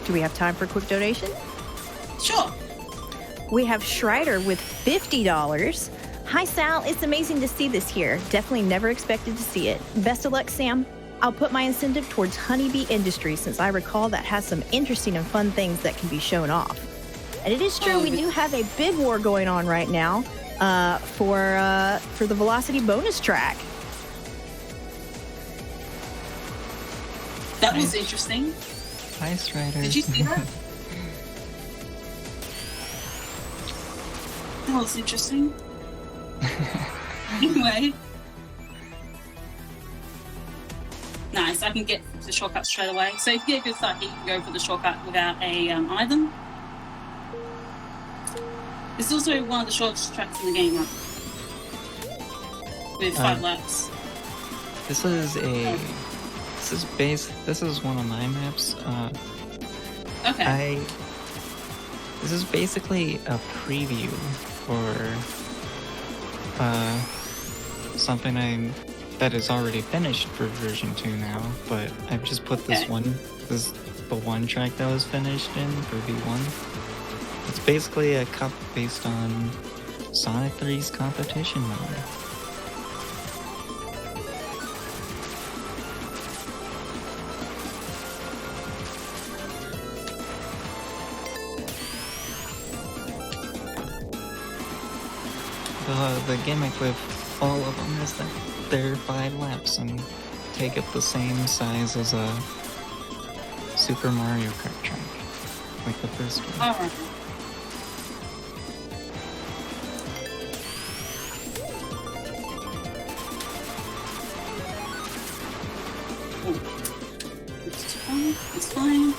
S3: Do we have time for a quick donation?
S1: Sure.
S3: We have Schreider with $50. Hi, Sal. It's amazing to see this here. Definitely never expected to see it. Best of luck, Sam. I'll put my incentive towards Honeybee Industries, since I recall that has some interesting and fun things that can be shown off. And it is true, we do have a bid war going on right now for the Velocity bonus track.
S1: That was interesting.
S2: Hi, Strider.
S1: Did you see that? That was interesting. Anyway. Nice, I can get the shortcut straight away. So if you get a good start here, you can go for the shortcut without a item. It's also one of the shortest tracks in the game, right? With 5 laps.
S2: This is one of my maps.
S1: Okay.
S2: This is basically a preview for something that is already finished for version 2 now, but I've just put this the one track that was finished in for V1. It's basically a cup based on Sonic 3's competition mode. The gimmick with all of them is that they're 5 laps and take up the same size as a Super Mario Kart track, like the first one.
S1: Alright. It's fine.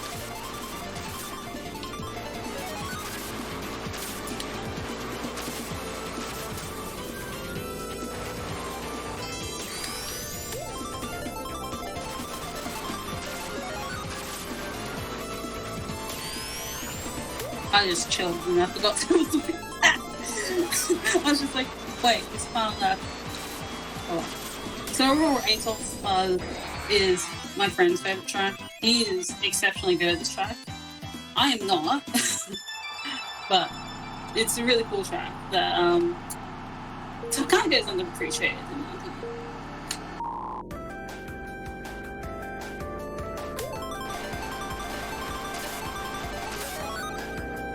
S1: I just chilled and I forgot to do that. I was just like, wait, it's final lap. Oh. So overall, AeonFrodo is my friend's favorite track. He is exceptionally good at this track. I am not, but it's a really cool track that so kind of goes underappreciated in my opinion.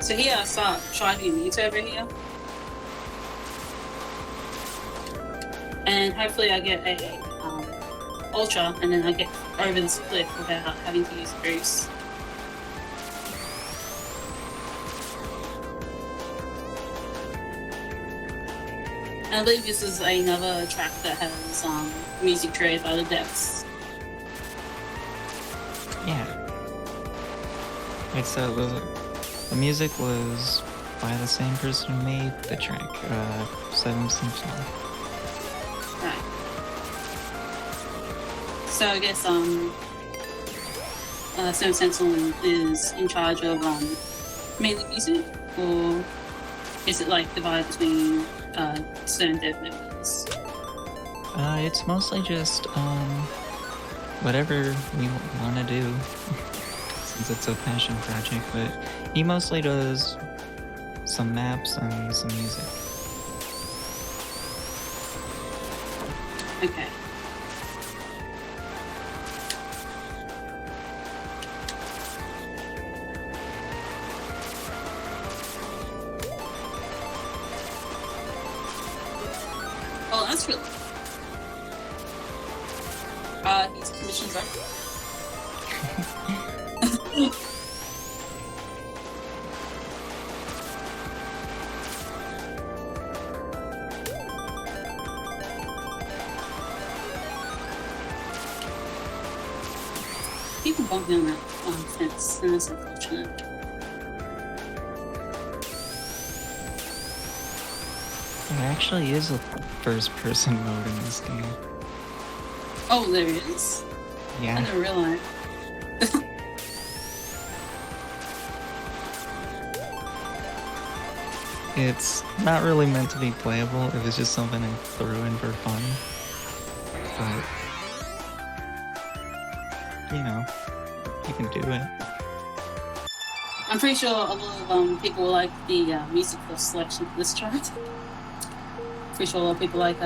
S1: So here I start driving a meter over here. And hopefully I get a ultra and then I get over this cliff without having to use a boost. And I believe this is another track that has music created by the devs.
S2: Yeah. It's the music was by the same person who made the track, Sentinel.
S1: Right. So I guess Sentinel is in charge of mainly music, or is it like divided between certain dev members?
S2: It's mostly just whatever we want to do, since it's a passion project. But he mostly does some maps and some music.
S1: Okay. Oh, that's really cool. He's commissioned right? People bumping on that fence, and that's unfortunate.
S2: There actually is a first-person mode in this game.
S1: Oh, there it is.
S2: Yeah.
S1: I didn't realize.
S2: It's not really meant to be playable. It was just something I threw in for fun. But, you know, you can do it.
S1: I'm pretty sure a lot of people like the musical selection for this track. Pretty sure a lot of people like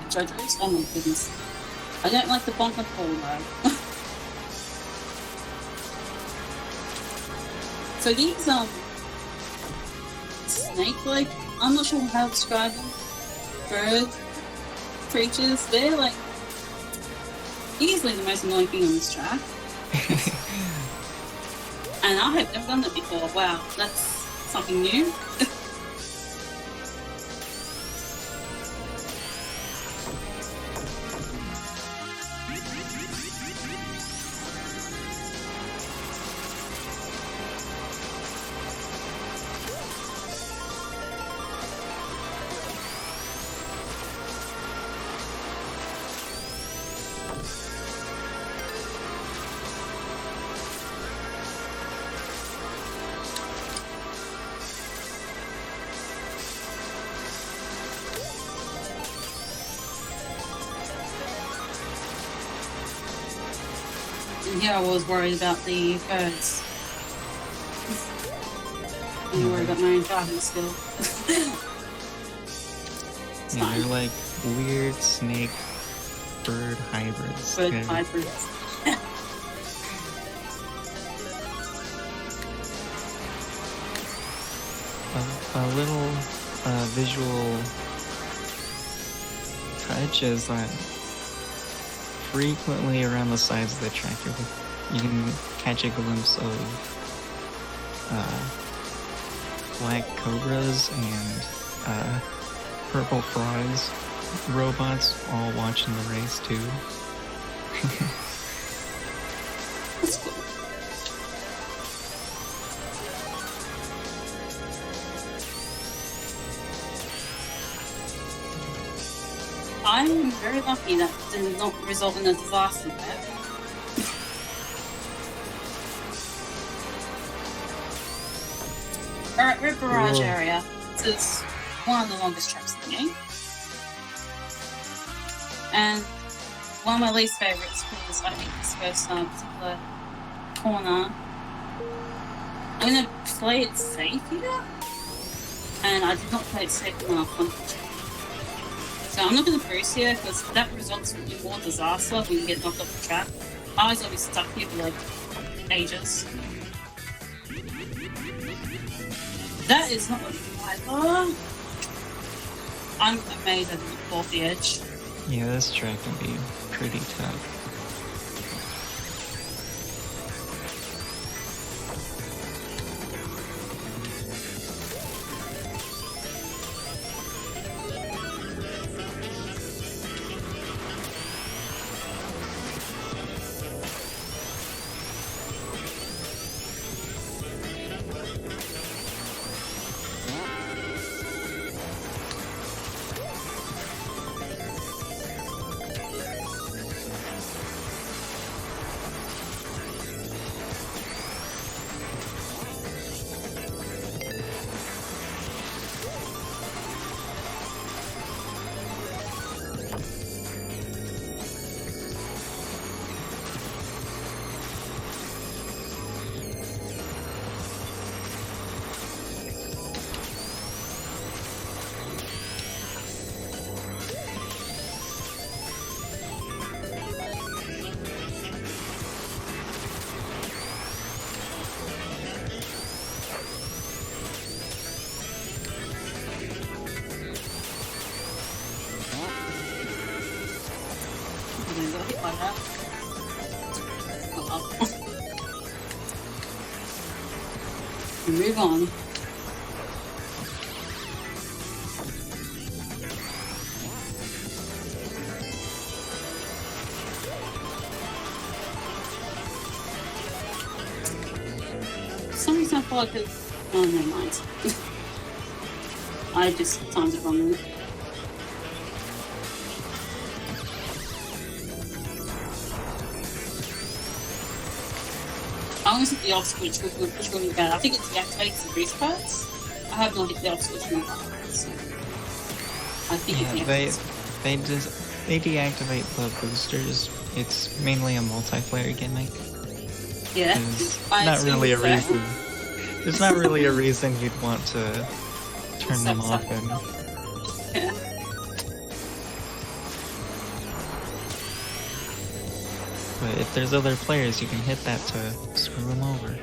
S1: JoJo's. Oh my goodness. I don't like the bump and pull though. So these snake-like, I'm not sure how to describe them, bird creatures, they're like easily the most annoying thing on this track. And I have never done that before. Wow, that's something new. And here I was worried about the birds. I'm worried about my own driving skill. It's
S2: Yeah,
S1: fine.
S2: they're like weird snake bird hybrids.
S1: Bird
S2: They're-
S1: hybrids.
S2: A little visual touch is that frequently around the sides of the track you can catch a glimpse of black cobras and purple frogs, robots all watching the race too.
S1: That's cool. I'm very lucky that did not result in a disaster there. Alright, we're at Barrage
S2: Cool.
S1: area. This is one of the longest tracks in the game. And one of my least favourites because I think this first particular corner, I'm going to play it safe here. And I did not play it safe enough. So I'm not going to boost here because that results in more disaster when you get knocked off the track. I was always stuck here for like ages. That is not what either. I'm amazed I didn't fall off the edge.
S2: Yeah, this track can be pretty tough.
S1: Like that. Move on. For some reason I feel like it. Oh, never mind. I just timed it wrongly. I always hit the off switch, which will be bad. I think it deactivates the boost pads. I have not hit the off switch in a while, so I think
S2: Yeah,
S1: it
S2: they deactivate the boosters. It's mainly a multiplayer gimmick.
S1: Yeah,
S2: There's not really a reason. There's not really a reason you'd want to turn them off.
S1: Yeah.
S2: But if there's other players, you can hit that to screw them over.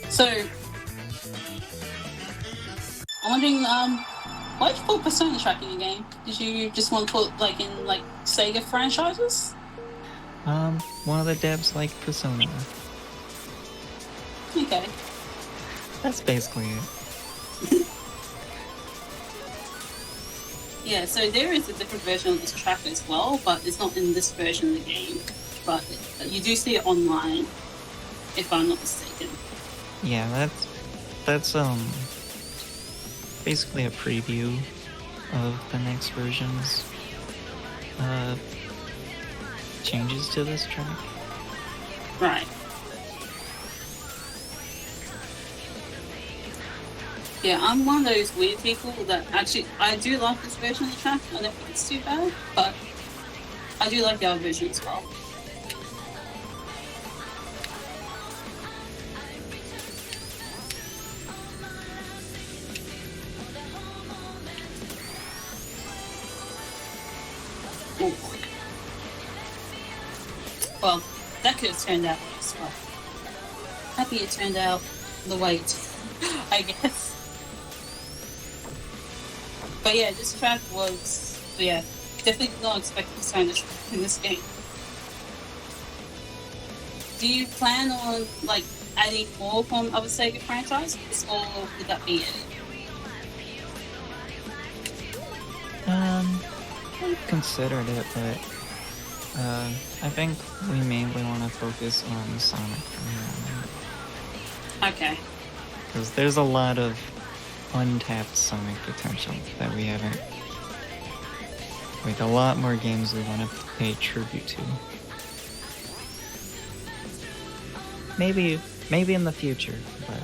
S1: So, I'm wondering, why did you put Persona track in your game? Did you just want to put like in like Sega franchises?
S2: One of the devs like Persona.
S1: Okay.
S2: That's basically it.
S1: Yeah, so there is a different version of this track as well, but it's not in this version of the game. But you do see it online, if I'm not mistaken.
S2: Yeah, that's basically a preview of the next version's changes to this track.
S1: Right. Yeah, I'm one of those weird people that actually, I do like this version of the track. I don't think it's too bad, but I do like the other version as well. Ooh. Well, that could have turned out worse, but happy it turned out the way it did, I guess. But yeah, this track was, yeah, definitely did not expect to sign this track in this game. Do you plan on, like, adding more from other Sega franchises, or would that be it?
S2: I've considered it, but I think we mainly want to focus on Sonic from here on out.
S1: Okay.
S2: Because there's a lot of untapped Sonic potential that we haven't... Like, a lot more games we want to pay tribute to. Maybe Maybe in the future, but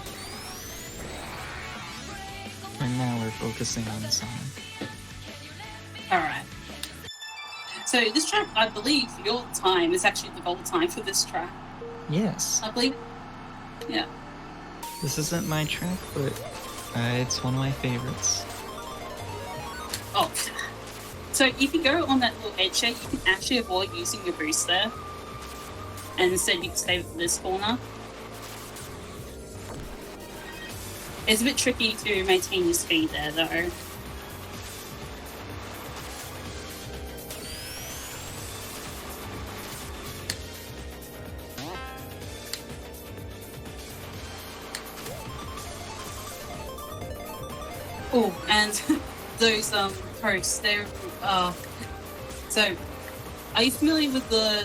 S2: for now we're focusing on Sonic.
S1: Alright. So this track, I believe your time is actually the gold time for this track.
S2: Yes.
S1: I believe. Yeah.
S2: This isn't my track, but it's one of my favorites.
S1: Oh. So if you go on that little edge there, you can actually avoid using your boost there. And instead you can stay with this corner. It's a bit tricky to maintain your speed there though. Oh, and those posts, they're so are you familiar with the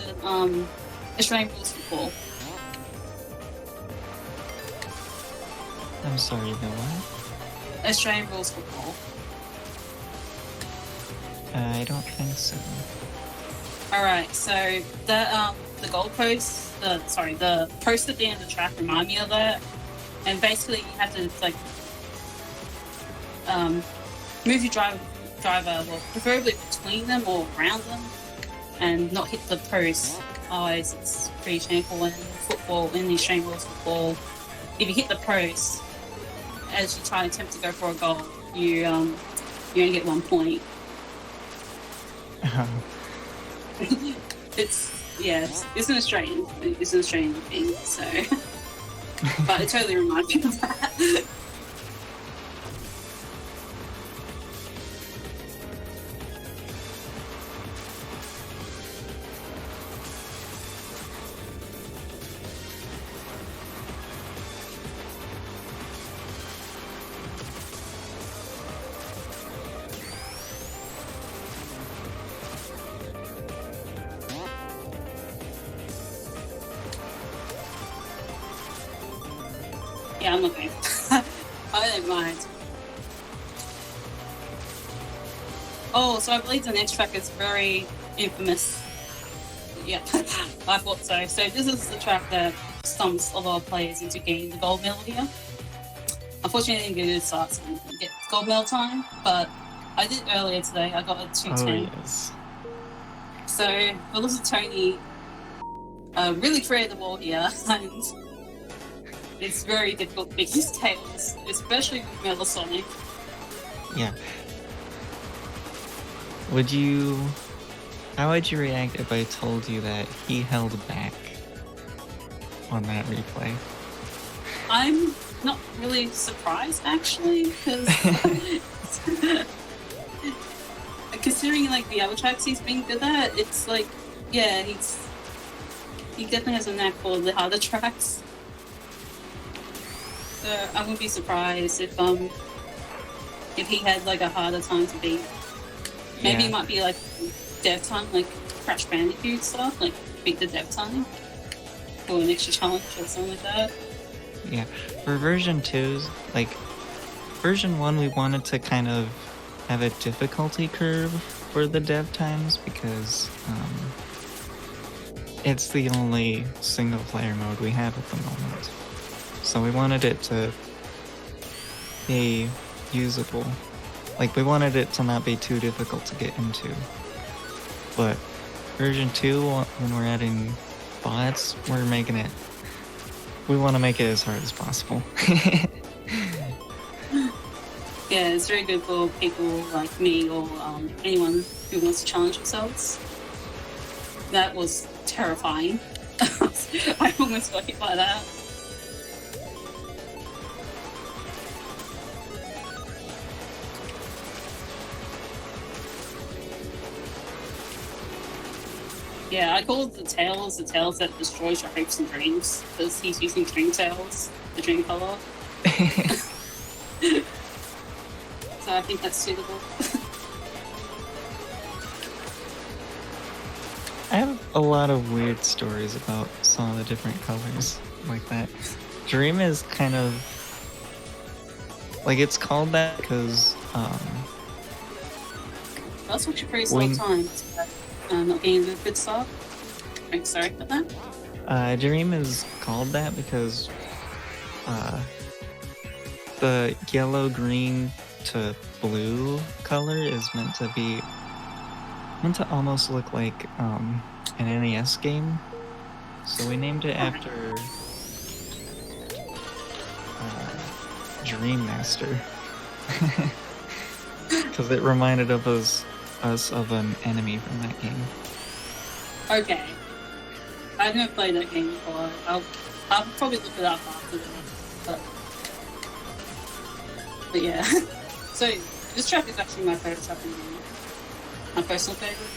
S1: Australian rules football?
S2: I'm sorry, the what?
S1: Australian rules football.
S2: I don't think so.
S1: Alright, so the goalpost, the post at the end of the track remind me of that. And basically you have to like move your driver, well, preferably between them or around them, and not hit the post. Otherwise, it's pretty shameful in football, in the Australian rules football. If you hit the post as you try to attempt to go for a goal, you only get 1 point. It's an Australian thing, so. But it totally reminds me of that. Yeah, I'm okay. I don't mind. Oh, so I believe the next track is very infamous. Yeah, I thought so. So this is the track that stumps a lot of players into getting the gold medal here. Unfortunately, I didn't get a good start, so I didn't get gold medal time, but I did earlier today. I got a 210.
S2: Oh, yes.
S1: So, Melissa Tony really created the wall here, and it's very difficult to pick his tails, especially with Melasonic.
S2: Yeah. How would you react if I told you that he held back on that replay?
S1: I'm not really surprised, actually, because considering like the other tracks he's been good at, it's like, yeah, he definitely has a knack for the harder tracks. So I wouldn't be surprised if he had like a harder time to beat. Maybe it might be like dev time, like Crash Bandicoot stuff, like beat the dev time, or an extra challenge or something like that.
S2: Yeah, for version 2's, like version 1, we wanted to kind of have a difficulty curve for the dev times because it's the only single player mode we have at the moment. So we wanted it to be usable. Like, we wanted it to not be too difficult to get into. But version 2, when we're adding bots, we want to make it as hard as possible.
S1: Yeah, it's very good for people like me or anyone who wants to challenge themselves. That was terrifying. I almost got hit by that. Yeah, I call it the tails that destroys your hopes and dreams, because he's using dream tails, the dream color. So I think that's suitable.
S2: I have a lot of weird stories about some of the different colors like that. Dream is kind of like, it's called that because
S1: That's what you praise all the time. Not getting a good start. I'm sorry for that.
S2: Dream is called that because the yellow, green to blue color is meant to almost look like an NES game. So we named it after Dream Master. Because it reminded us of an enemy from that game.
S1: Okay. I've never played that game before. I'll probably look it up after this. But yeah. So this track is actually my favorite track in the game. My personal favorite.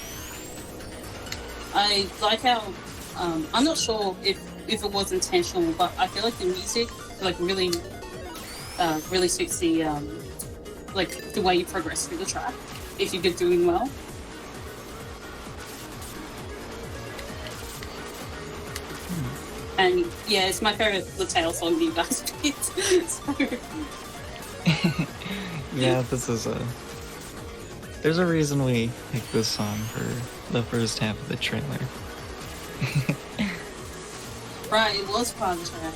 S1: I like how I'm not sure if it was intentional, but I feel like the music like really suits the like the way you progress through the track if you're doing well. And yeah, it's my favorite the tail song you guys picked. So.
S2: Yeah, there's a reason we picked this song for the first half of the trailer.
S1: Right, it was part of the trailer.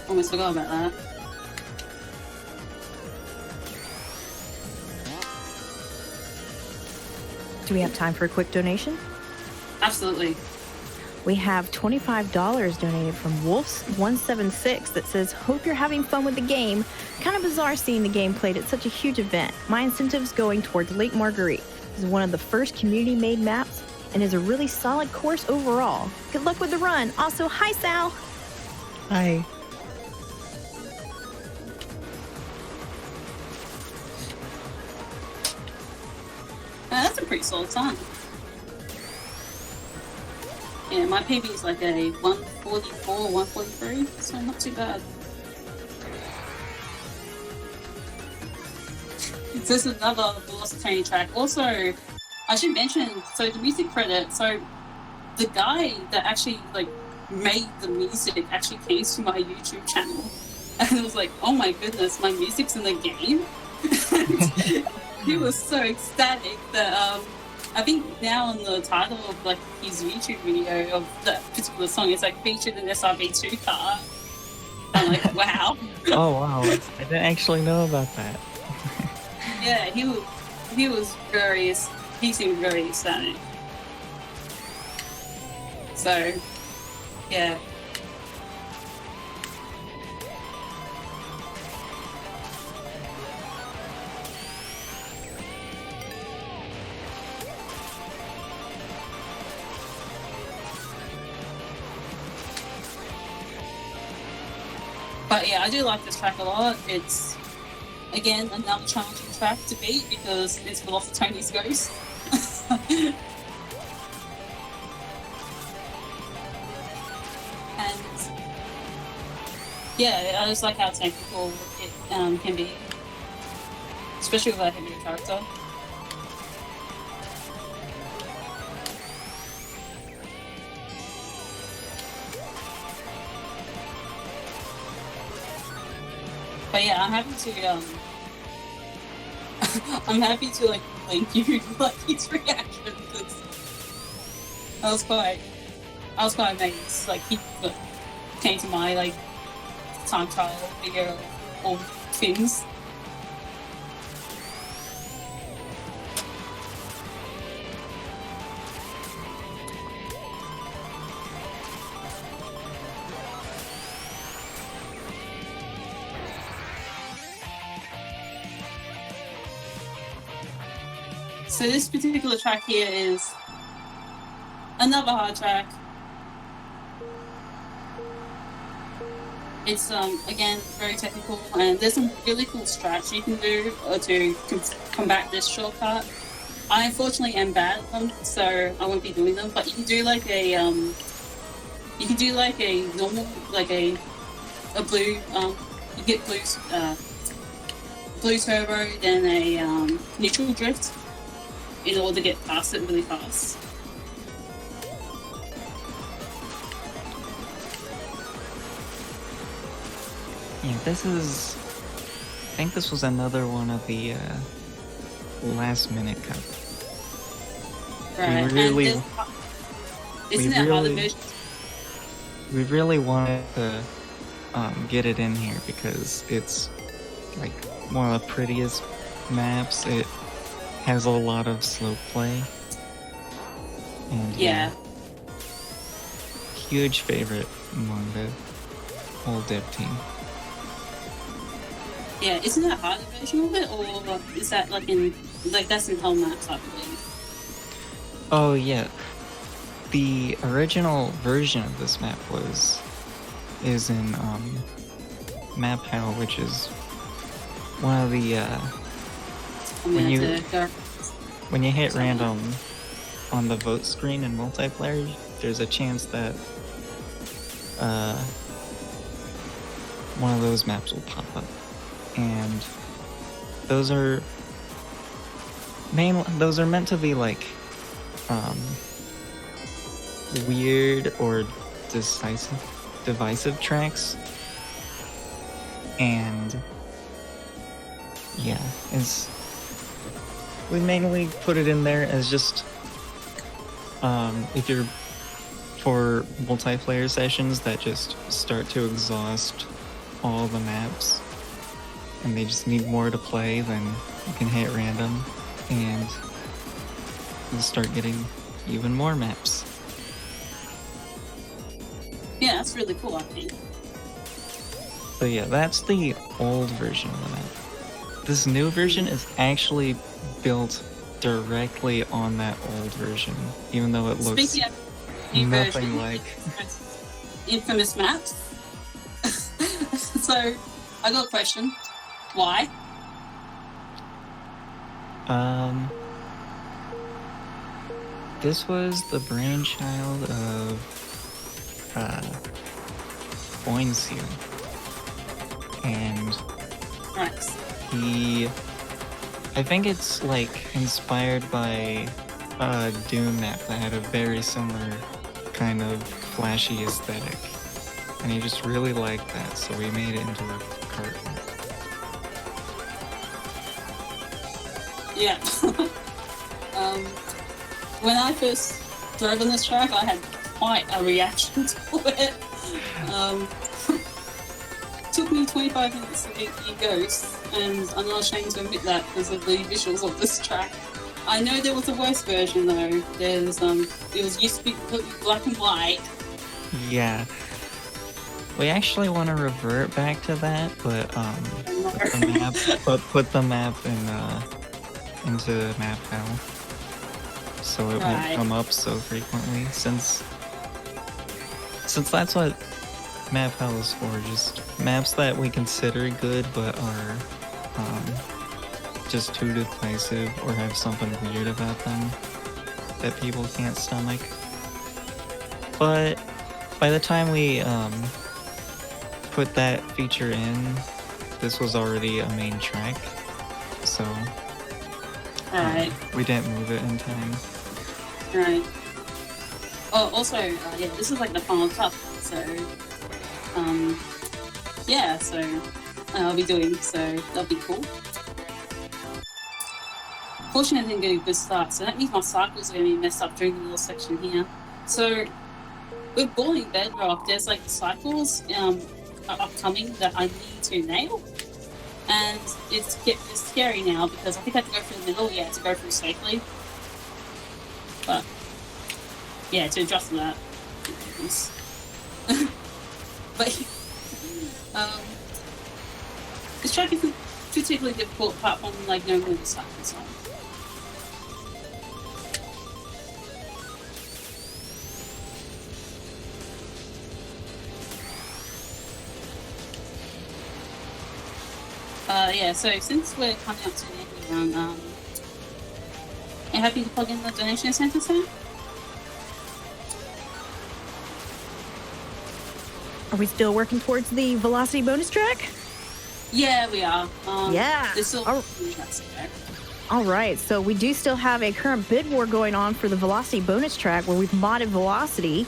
S1: Almost forgot about that.
S3: Do we have time for a quick donation?
S1: Absolutely.
S3: We have $25 donated from Wolfs176 that says, hope you're having fun with the game. Kind of bizarre seeing the game played at such a huge event. My incentive's going towards Lake Marguerite. This is one of the first community-made maps and is a really solid course overall. Good luck with the run. Also, hi, Sal.
S2: Hi.
S1: That's a pretty solid time. Yeah, my PB is like a 144, 143, so not too bad. This is another Velocitony track. Also, I should mention, so the music credit, so the guy that actually like made the music actually came to my YouTube channel and was like, oh my goodness, my music's in the game. He was so ecstatic that I think now on the title of like his YouTube video of that particular song, it's like featured in SRB2 Kart. I'm like, wow.
S2: Oh wow, I didn't actually know about that.
S1: Yeah, he seemed very ecstatic. So, yeah. But yeah, I do like this track a lot. It's, again, another challenging track to beat because it's Velocitony's Ghost. And yeah, I just like how technical it can be, especially with a heavier character. But yeah, I'm happy to like link you like his reaction because I was quite amazed. Like he came to my like time trial video of all things. So this particular track here is another hard track. It's again very technical, and there's some really cool strats you can do to combat this shortcut. I unfortunately am bad at them, so I won't be doing them. But you can do like a normal, like a blue you get blue turbo, then a neutral drift, in order to get past it really fast.
S2: Yeah, I think this was another one of the last minute cup.
S1: Right,
S2: we really wanted to get it in here because it's like one of the prettiest maps. It has a lot of slope play. And
S1: Yeah.
S2: Huge favorite among the whole dev team.
S1: Yeah, isn't that a harder version of it, or is that that's in whole maps, I believe?
S2: Oh yeah, the original version of this map is in map hell, which is one of the when you hit random on the vote screen in multiplayer, there's a chance that one of those maps will pop up, and those are meant to be like weird or divisive tracks, and yeah, we mainly put it in there as just if you're for multiplayer sessions that just start to exhaust all the maps and they just need more to play, then you can hit random and you'll start getting even more maps.
S1: Yeah, that's really cool, I think.
S2: So yeah, that's the old version of the map. This new version is actually built directly on that old version, even though it looks
S1: Speaking of new
S2: nothing
S1: version,
S2: like
S1: infamous maps. So, I got a question. Why?
S2: This was the brainchild of Boinseer, and
S1: Right.
S2: I think it's like inspired by a Doom map that had a very similar kind of flashy aesthetic, and he just really liked that, so we made it into a Kart map.
S1: Yeah. When I first drove on this track, I had quite a reaction to it. Took me 25 minutes to get the Ghost, and I'm not ashamed to admit that because of the visuals of this track. I know there was a worse version though. There's it was used to be completely black and white.
S2: Yeah. We actually want to revert back to that, but put the map into map hell, so it won't come up so frequently. Since that's what map hell is for, just maps that we consider good but are just too divisive or have something weird about them that people can't stomach. But by the time we put that feature in, this was already a main track, so we didn't move it in time.
S1: Right. Oh, also, yeah, this is like the final cup, so yeah, so I'll be doing, so that'll be cool. Fortunately, I didn't get a good start, so that means my cycles are going to be messed up during the little section here. So, with Balling Bedrock, there's like cycles upcoming that I need to nail, and it's scary now because I think I have to go through the middle, to go through safely. But, yeah, to adjust to that. But, this track is particularly difficult apart from like no movie cycles on. Yeah, so since we're coming up to the end of the run, are you happy to plug in the donation center, Sam?
S3: Are we still working towards the velocity bonus track?
S1: Yeah, we are.
S3: Yeah.
S1: There's still
S3: All right, so we do still have a current bid war going on for the velocity bonus track where we've modded velocity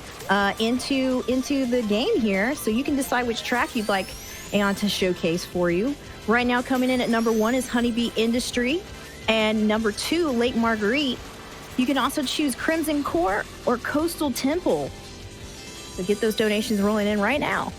S3: into the game here, so you can decide which track you'd like Aeon to showcase for you. Right now, coming in at number 1 is Honeybee Industry, and number 2, Lake Marguerite. You can also choose Crimson Court or Coastal Temple. So get those donations rolling in right now.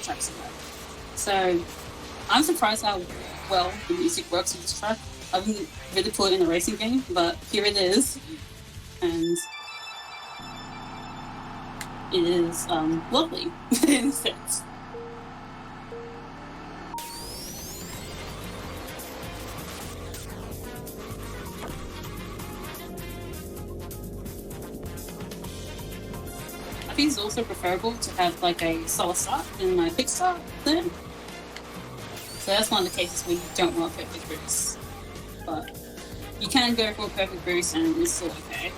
S1: tracks are. So I'm surprised how well the music works with this track. I wouldn't really put it in a racing game, but here it is. And it is lovely in a sense. I think it's also preferable to have like a solid start than my quick start there. So that's one of the cases where you don't want a perfect boost. But you can go for a perfect boost and it's still okay.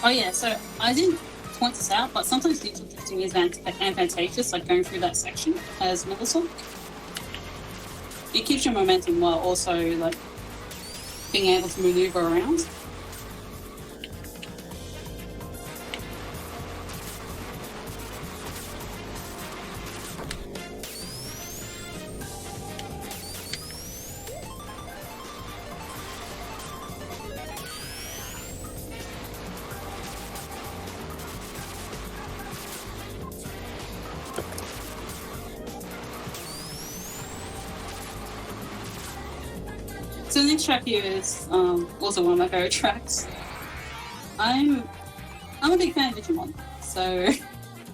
S1: Oh yeah, so I didn't point this out, but sometimes digital drifting is advantageous, like going through that section as Melissa. It keeps your momentum while also like being able to maneuver around. So the next track here is also one of my favorite tracks. I'm a big fan of Digimon, so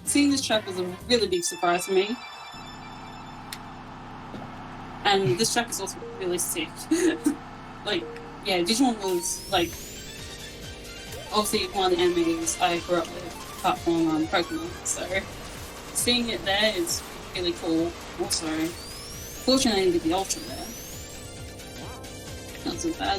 S1: seeing this track was a really big surprise for me. And this track is also really sick. Like, yeah, Digimon was like obviously one of the animes I grew up with, apart from Pokemon. So seeing it there is really cool. Also, fortunately with the Ultra there. Not so bad.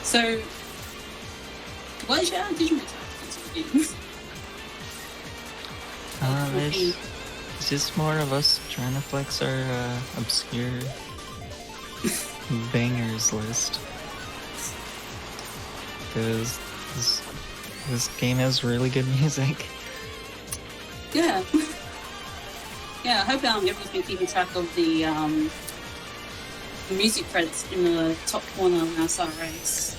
S1: So, what is your Digimon track?
S2: It's just more of us trying to flex our obscure bangers list. Because this game has really good music.
S1: Yeah. Yeah, I hope everyone's been keeping track of the music credits in the top corner of our star race.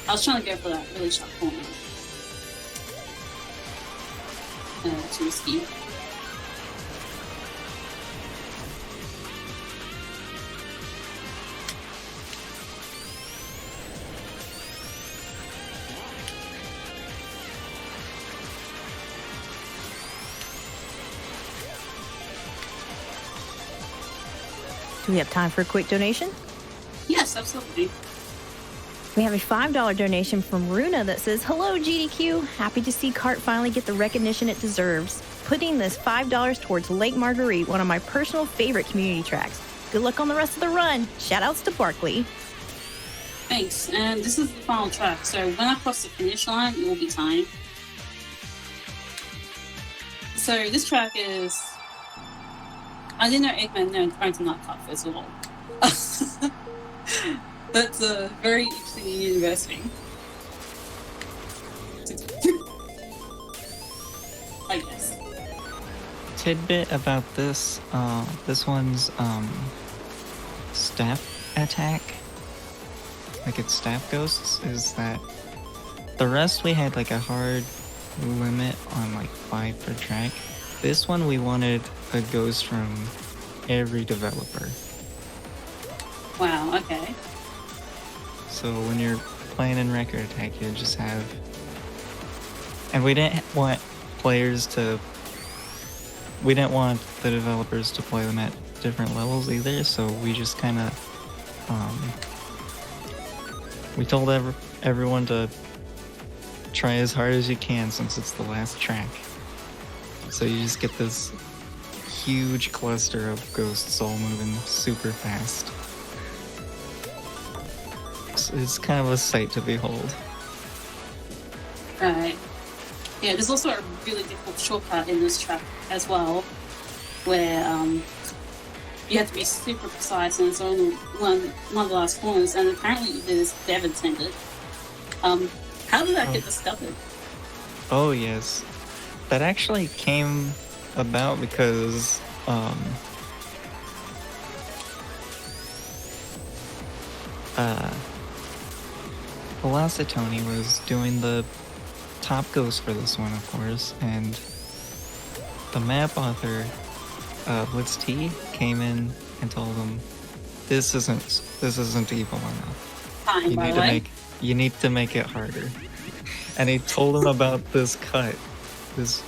S1: I was trying to go for that really sharp corner. Too risky.
S3: Do we have time for a quick donation?
S1: Yes, absolutely.
S3: We have a $5 donation from Runa that says, "Hello, GDQ. Happy to see Kart finally get the recognition it deserves. Putting this $5 towards Lake Marguerite, one of my personal favorite community tracks. Good luck on the rest of the run. Shout outs to Barkley."
S1: Thanks. And this is the final track, so when I cross the finish line, it will be time. So this track is. I didn't know Eggman owned a nightclub, first of all. That's a very interesting university. I guess.
S2: Tidbit about this, this one's staff attack, like its staff ghosts, is that the rest we had like a hard limit on like 5 per track. This one we wanted a ghost from every developer.
S1: Wow, okay.
S2: So when you're playing in Record Attack, you just have... And we didn't want players to... We didn't want the developers to play them at different levels either, so we just kind of... we told everyone to try as hard as you can since it's the last track. So you just get this huge cluster of ghosts all moving super fast. It's kind of a sight to behold.
S1: Right. Yeah, there's also a really difficult shortcut in this track as well, where you have to be super precise, and it's only one of the last corners, and apparently it is dev intended. How did that get discovered?
S2: Oh yes, that actually came about because Velocitony was doing the top ghost for this one, of course, and the map author, Blitz T, came in and told him, "This isn't evil enough.
S1: Fine,
S2: You need to make it harder." And he told him about this cut, this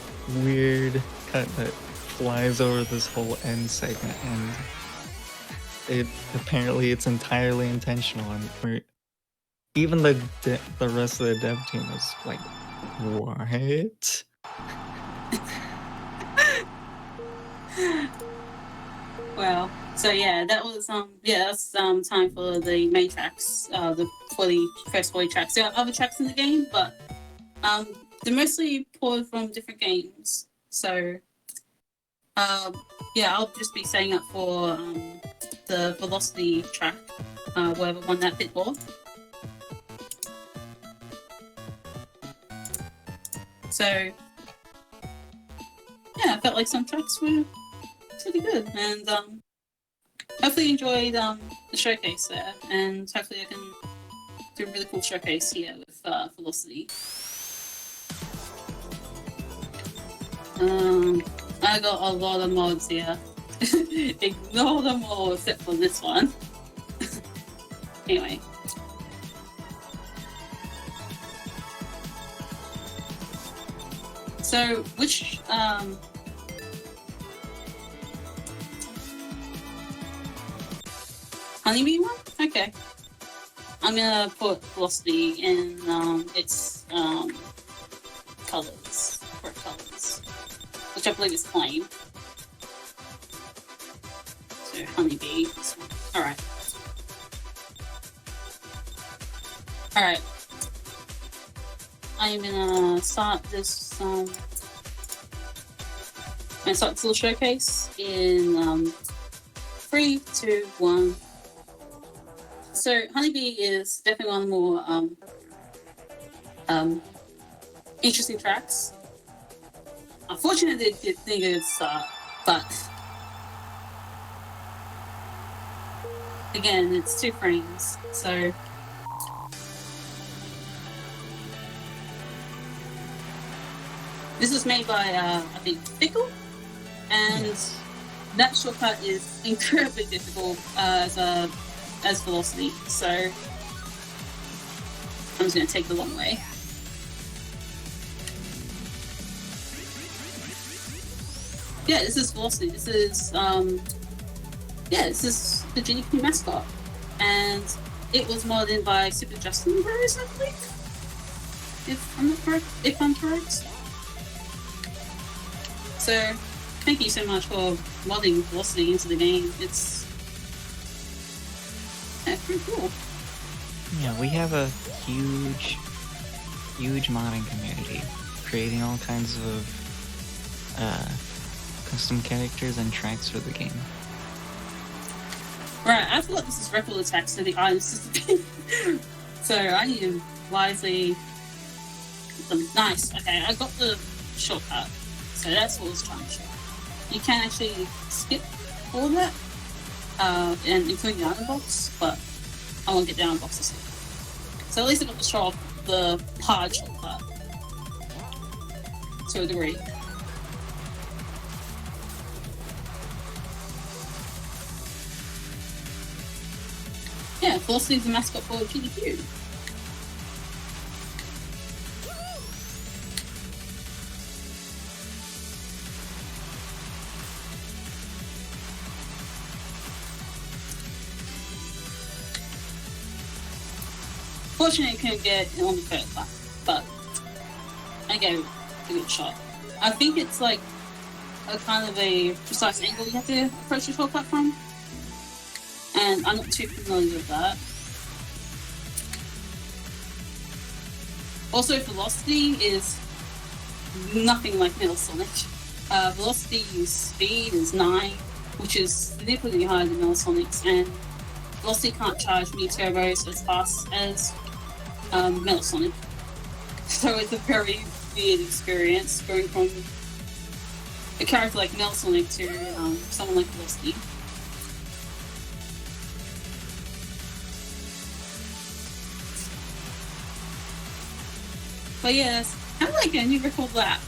S2: weird cut that flies over this whole end segment, and apparently it's entirely intentional, and even the rest of the dev team is like, what?
S1: Wow. So yeah, that was that's time for the main tracks, for the first 40 tracks. There are other tracks in the game, but they're mostly pulled from different games. So I'll just be setting up for the Velocity track, whatever one that bit more. So yeah, I felt like some tracks were pretty good, and hopefully you enjoyed the showcase there, and hopefully I can do a really cool showcase here with Velocity. I got a lot of mods here. Ignore them all except for this one. Anyway. So, which Honeybee one? Okay. I'm gonna put Velocity in its colors, correct colors, which I believe is plain. So Honeybee, this one. Alright. Alright. I'm gonna start this little showcase in 3, 2, 1. So Honeybee is definitely one of the more interesting tracks. Unfortunately, it didn't get a good start, but again, it's 2 frames, so this is made by I think Fickle, and
S2: yes.
S1: That shortcut is incredibly difficult as Velocity, so I'm just going to take the long way. Yeah, this is Velocity. This is this is the GDP mascot, and it was modded by Super Justin Bros, I believe. If I'm correct. So, thank you so much for modding Velocity into the game. It's pretty cool.
S2: Yeah, we have a huge modding community, creating all kinds of custom characters and tracks for the game.
S1: Right, I forgot this is record attached to the item system. So I need to wisely put them. Nice. Okay, I got the shortcut. So that's what I was trying to show. You can actually skip all of that, and including the item box, but I won't get the item boxes. So at least I got the hard shortcut to a degree. Yeah, Velocity is the mascot for GDQ. Fortunately, I couldn't get it on the first lap, but I gave it a good shot. I think it's like a kind of a precise angle you have to approach the shortcut from, and I'm not too familiar with that. Also, Velocity is nothing like Metal Sonic. Velocity's speed is 9, which is significantly higher than Metal Sonic's, and Velocity can't charge mini turbos as fast as Metal Sonic. So it's a very weird experience going from a character like Metal Sonic to someone like Velocity. But yeah, it's kind of like a new record lap.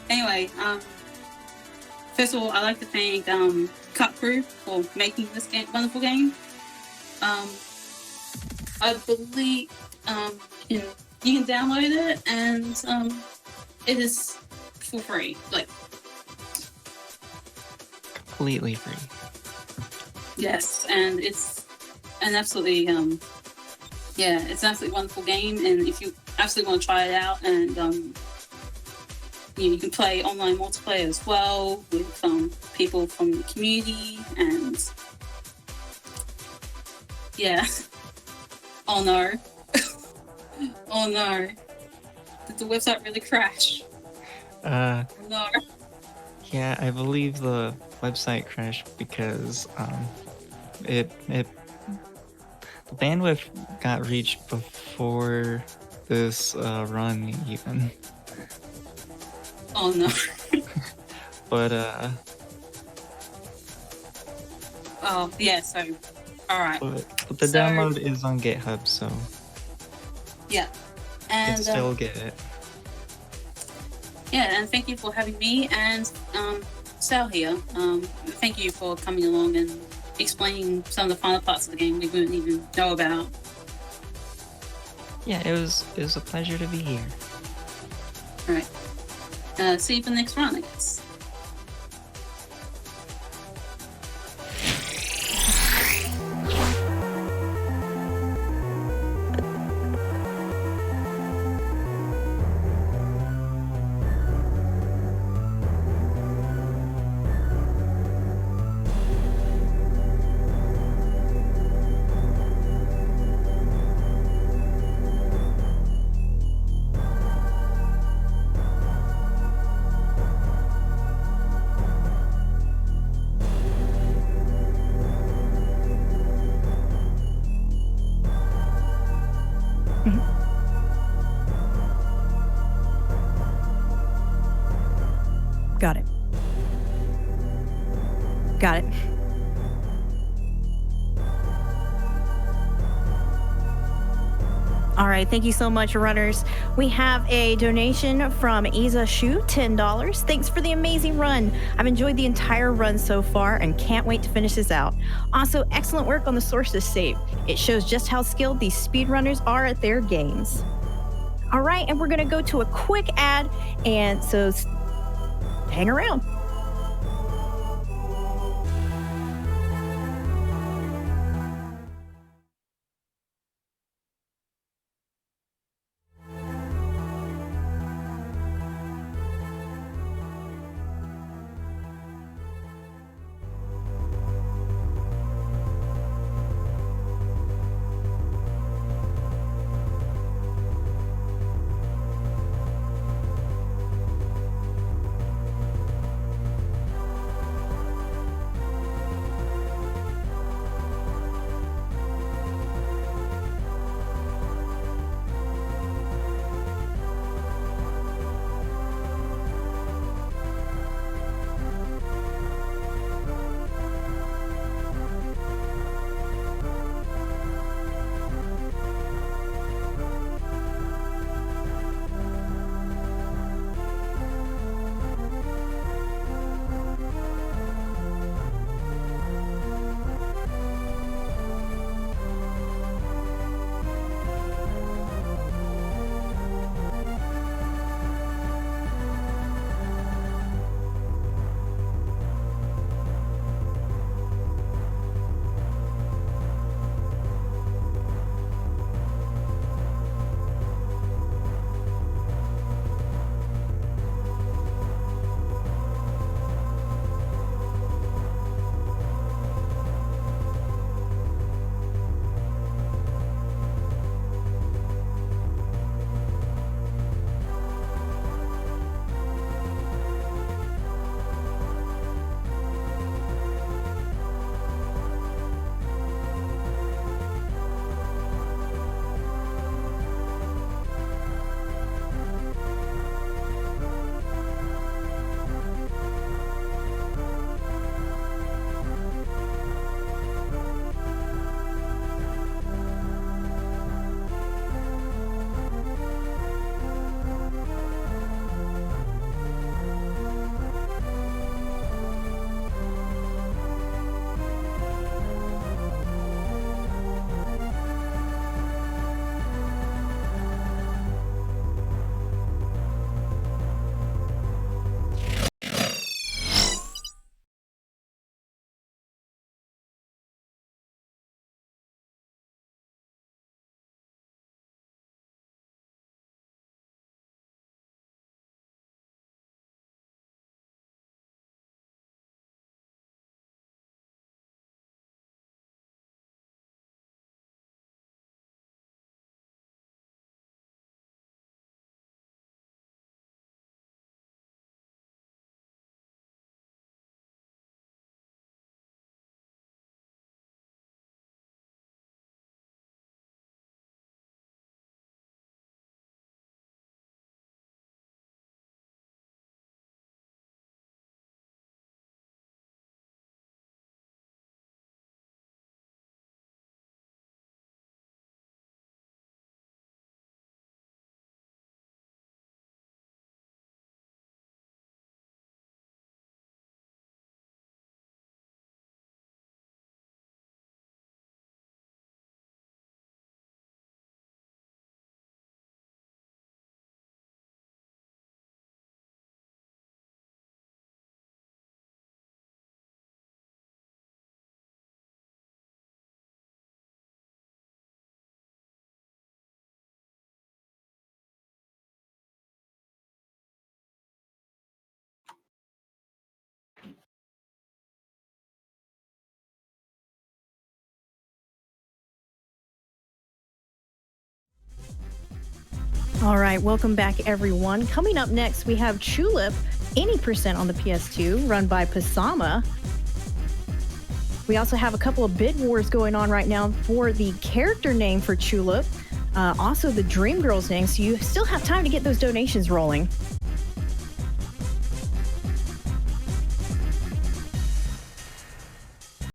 S1: Anyway, first of all, I'd like to thank Kart Crew for making this wonderful game. I believe you can download it, and it is for free, like
S2: Completely free.
S1: yes, and it's an absolutely it's an absolutely wonderful game. And if you absolutely want to try it out, and you can play online multiplayer as well with people from the community, and yeah. Oh no. Oh no. Did the website really crash? No.
S2: Yeah, I believe the website crashed because the bandwidth got reached before this run even.
S1: Oh no.
S2: But
S1: Oh yeah, so alright.
S2: but the
S1: So-
S2: download is on GitHub, so
S1: Yeah.
S2: you
S1: And
S2: can still get it.
S1: yeah, and thank you for having me and Sal here. Thank you for coming along and explaining some of the final parts of the game we wouldn't even know about.
S2: Yeah, it was a pleasure to be here.
S1: Alright. See you for the next round, I guess.
S3: Got it. Got it. All right, thank you so much, runners. We have a donation from Isa Shu, $10. Thanks for the amazing run. I've enjoyed the entire run so far and can't wait to finish this out. Also, excellent work on the sources saved. It shows just how skilled these speedrunners are at their games. All right, and we're going to go to a quick ad, and so hang around. All right, welcome back, everyone. Coming up next, we have Tulip, any percent on the PS2, run by Pasama. We also have a couple of bid wars going on right now for the character name for Tulip, also the Dream Girl's name, so you still have time to get those donations rolling.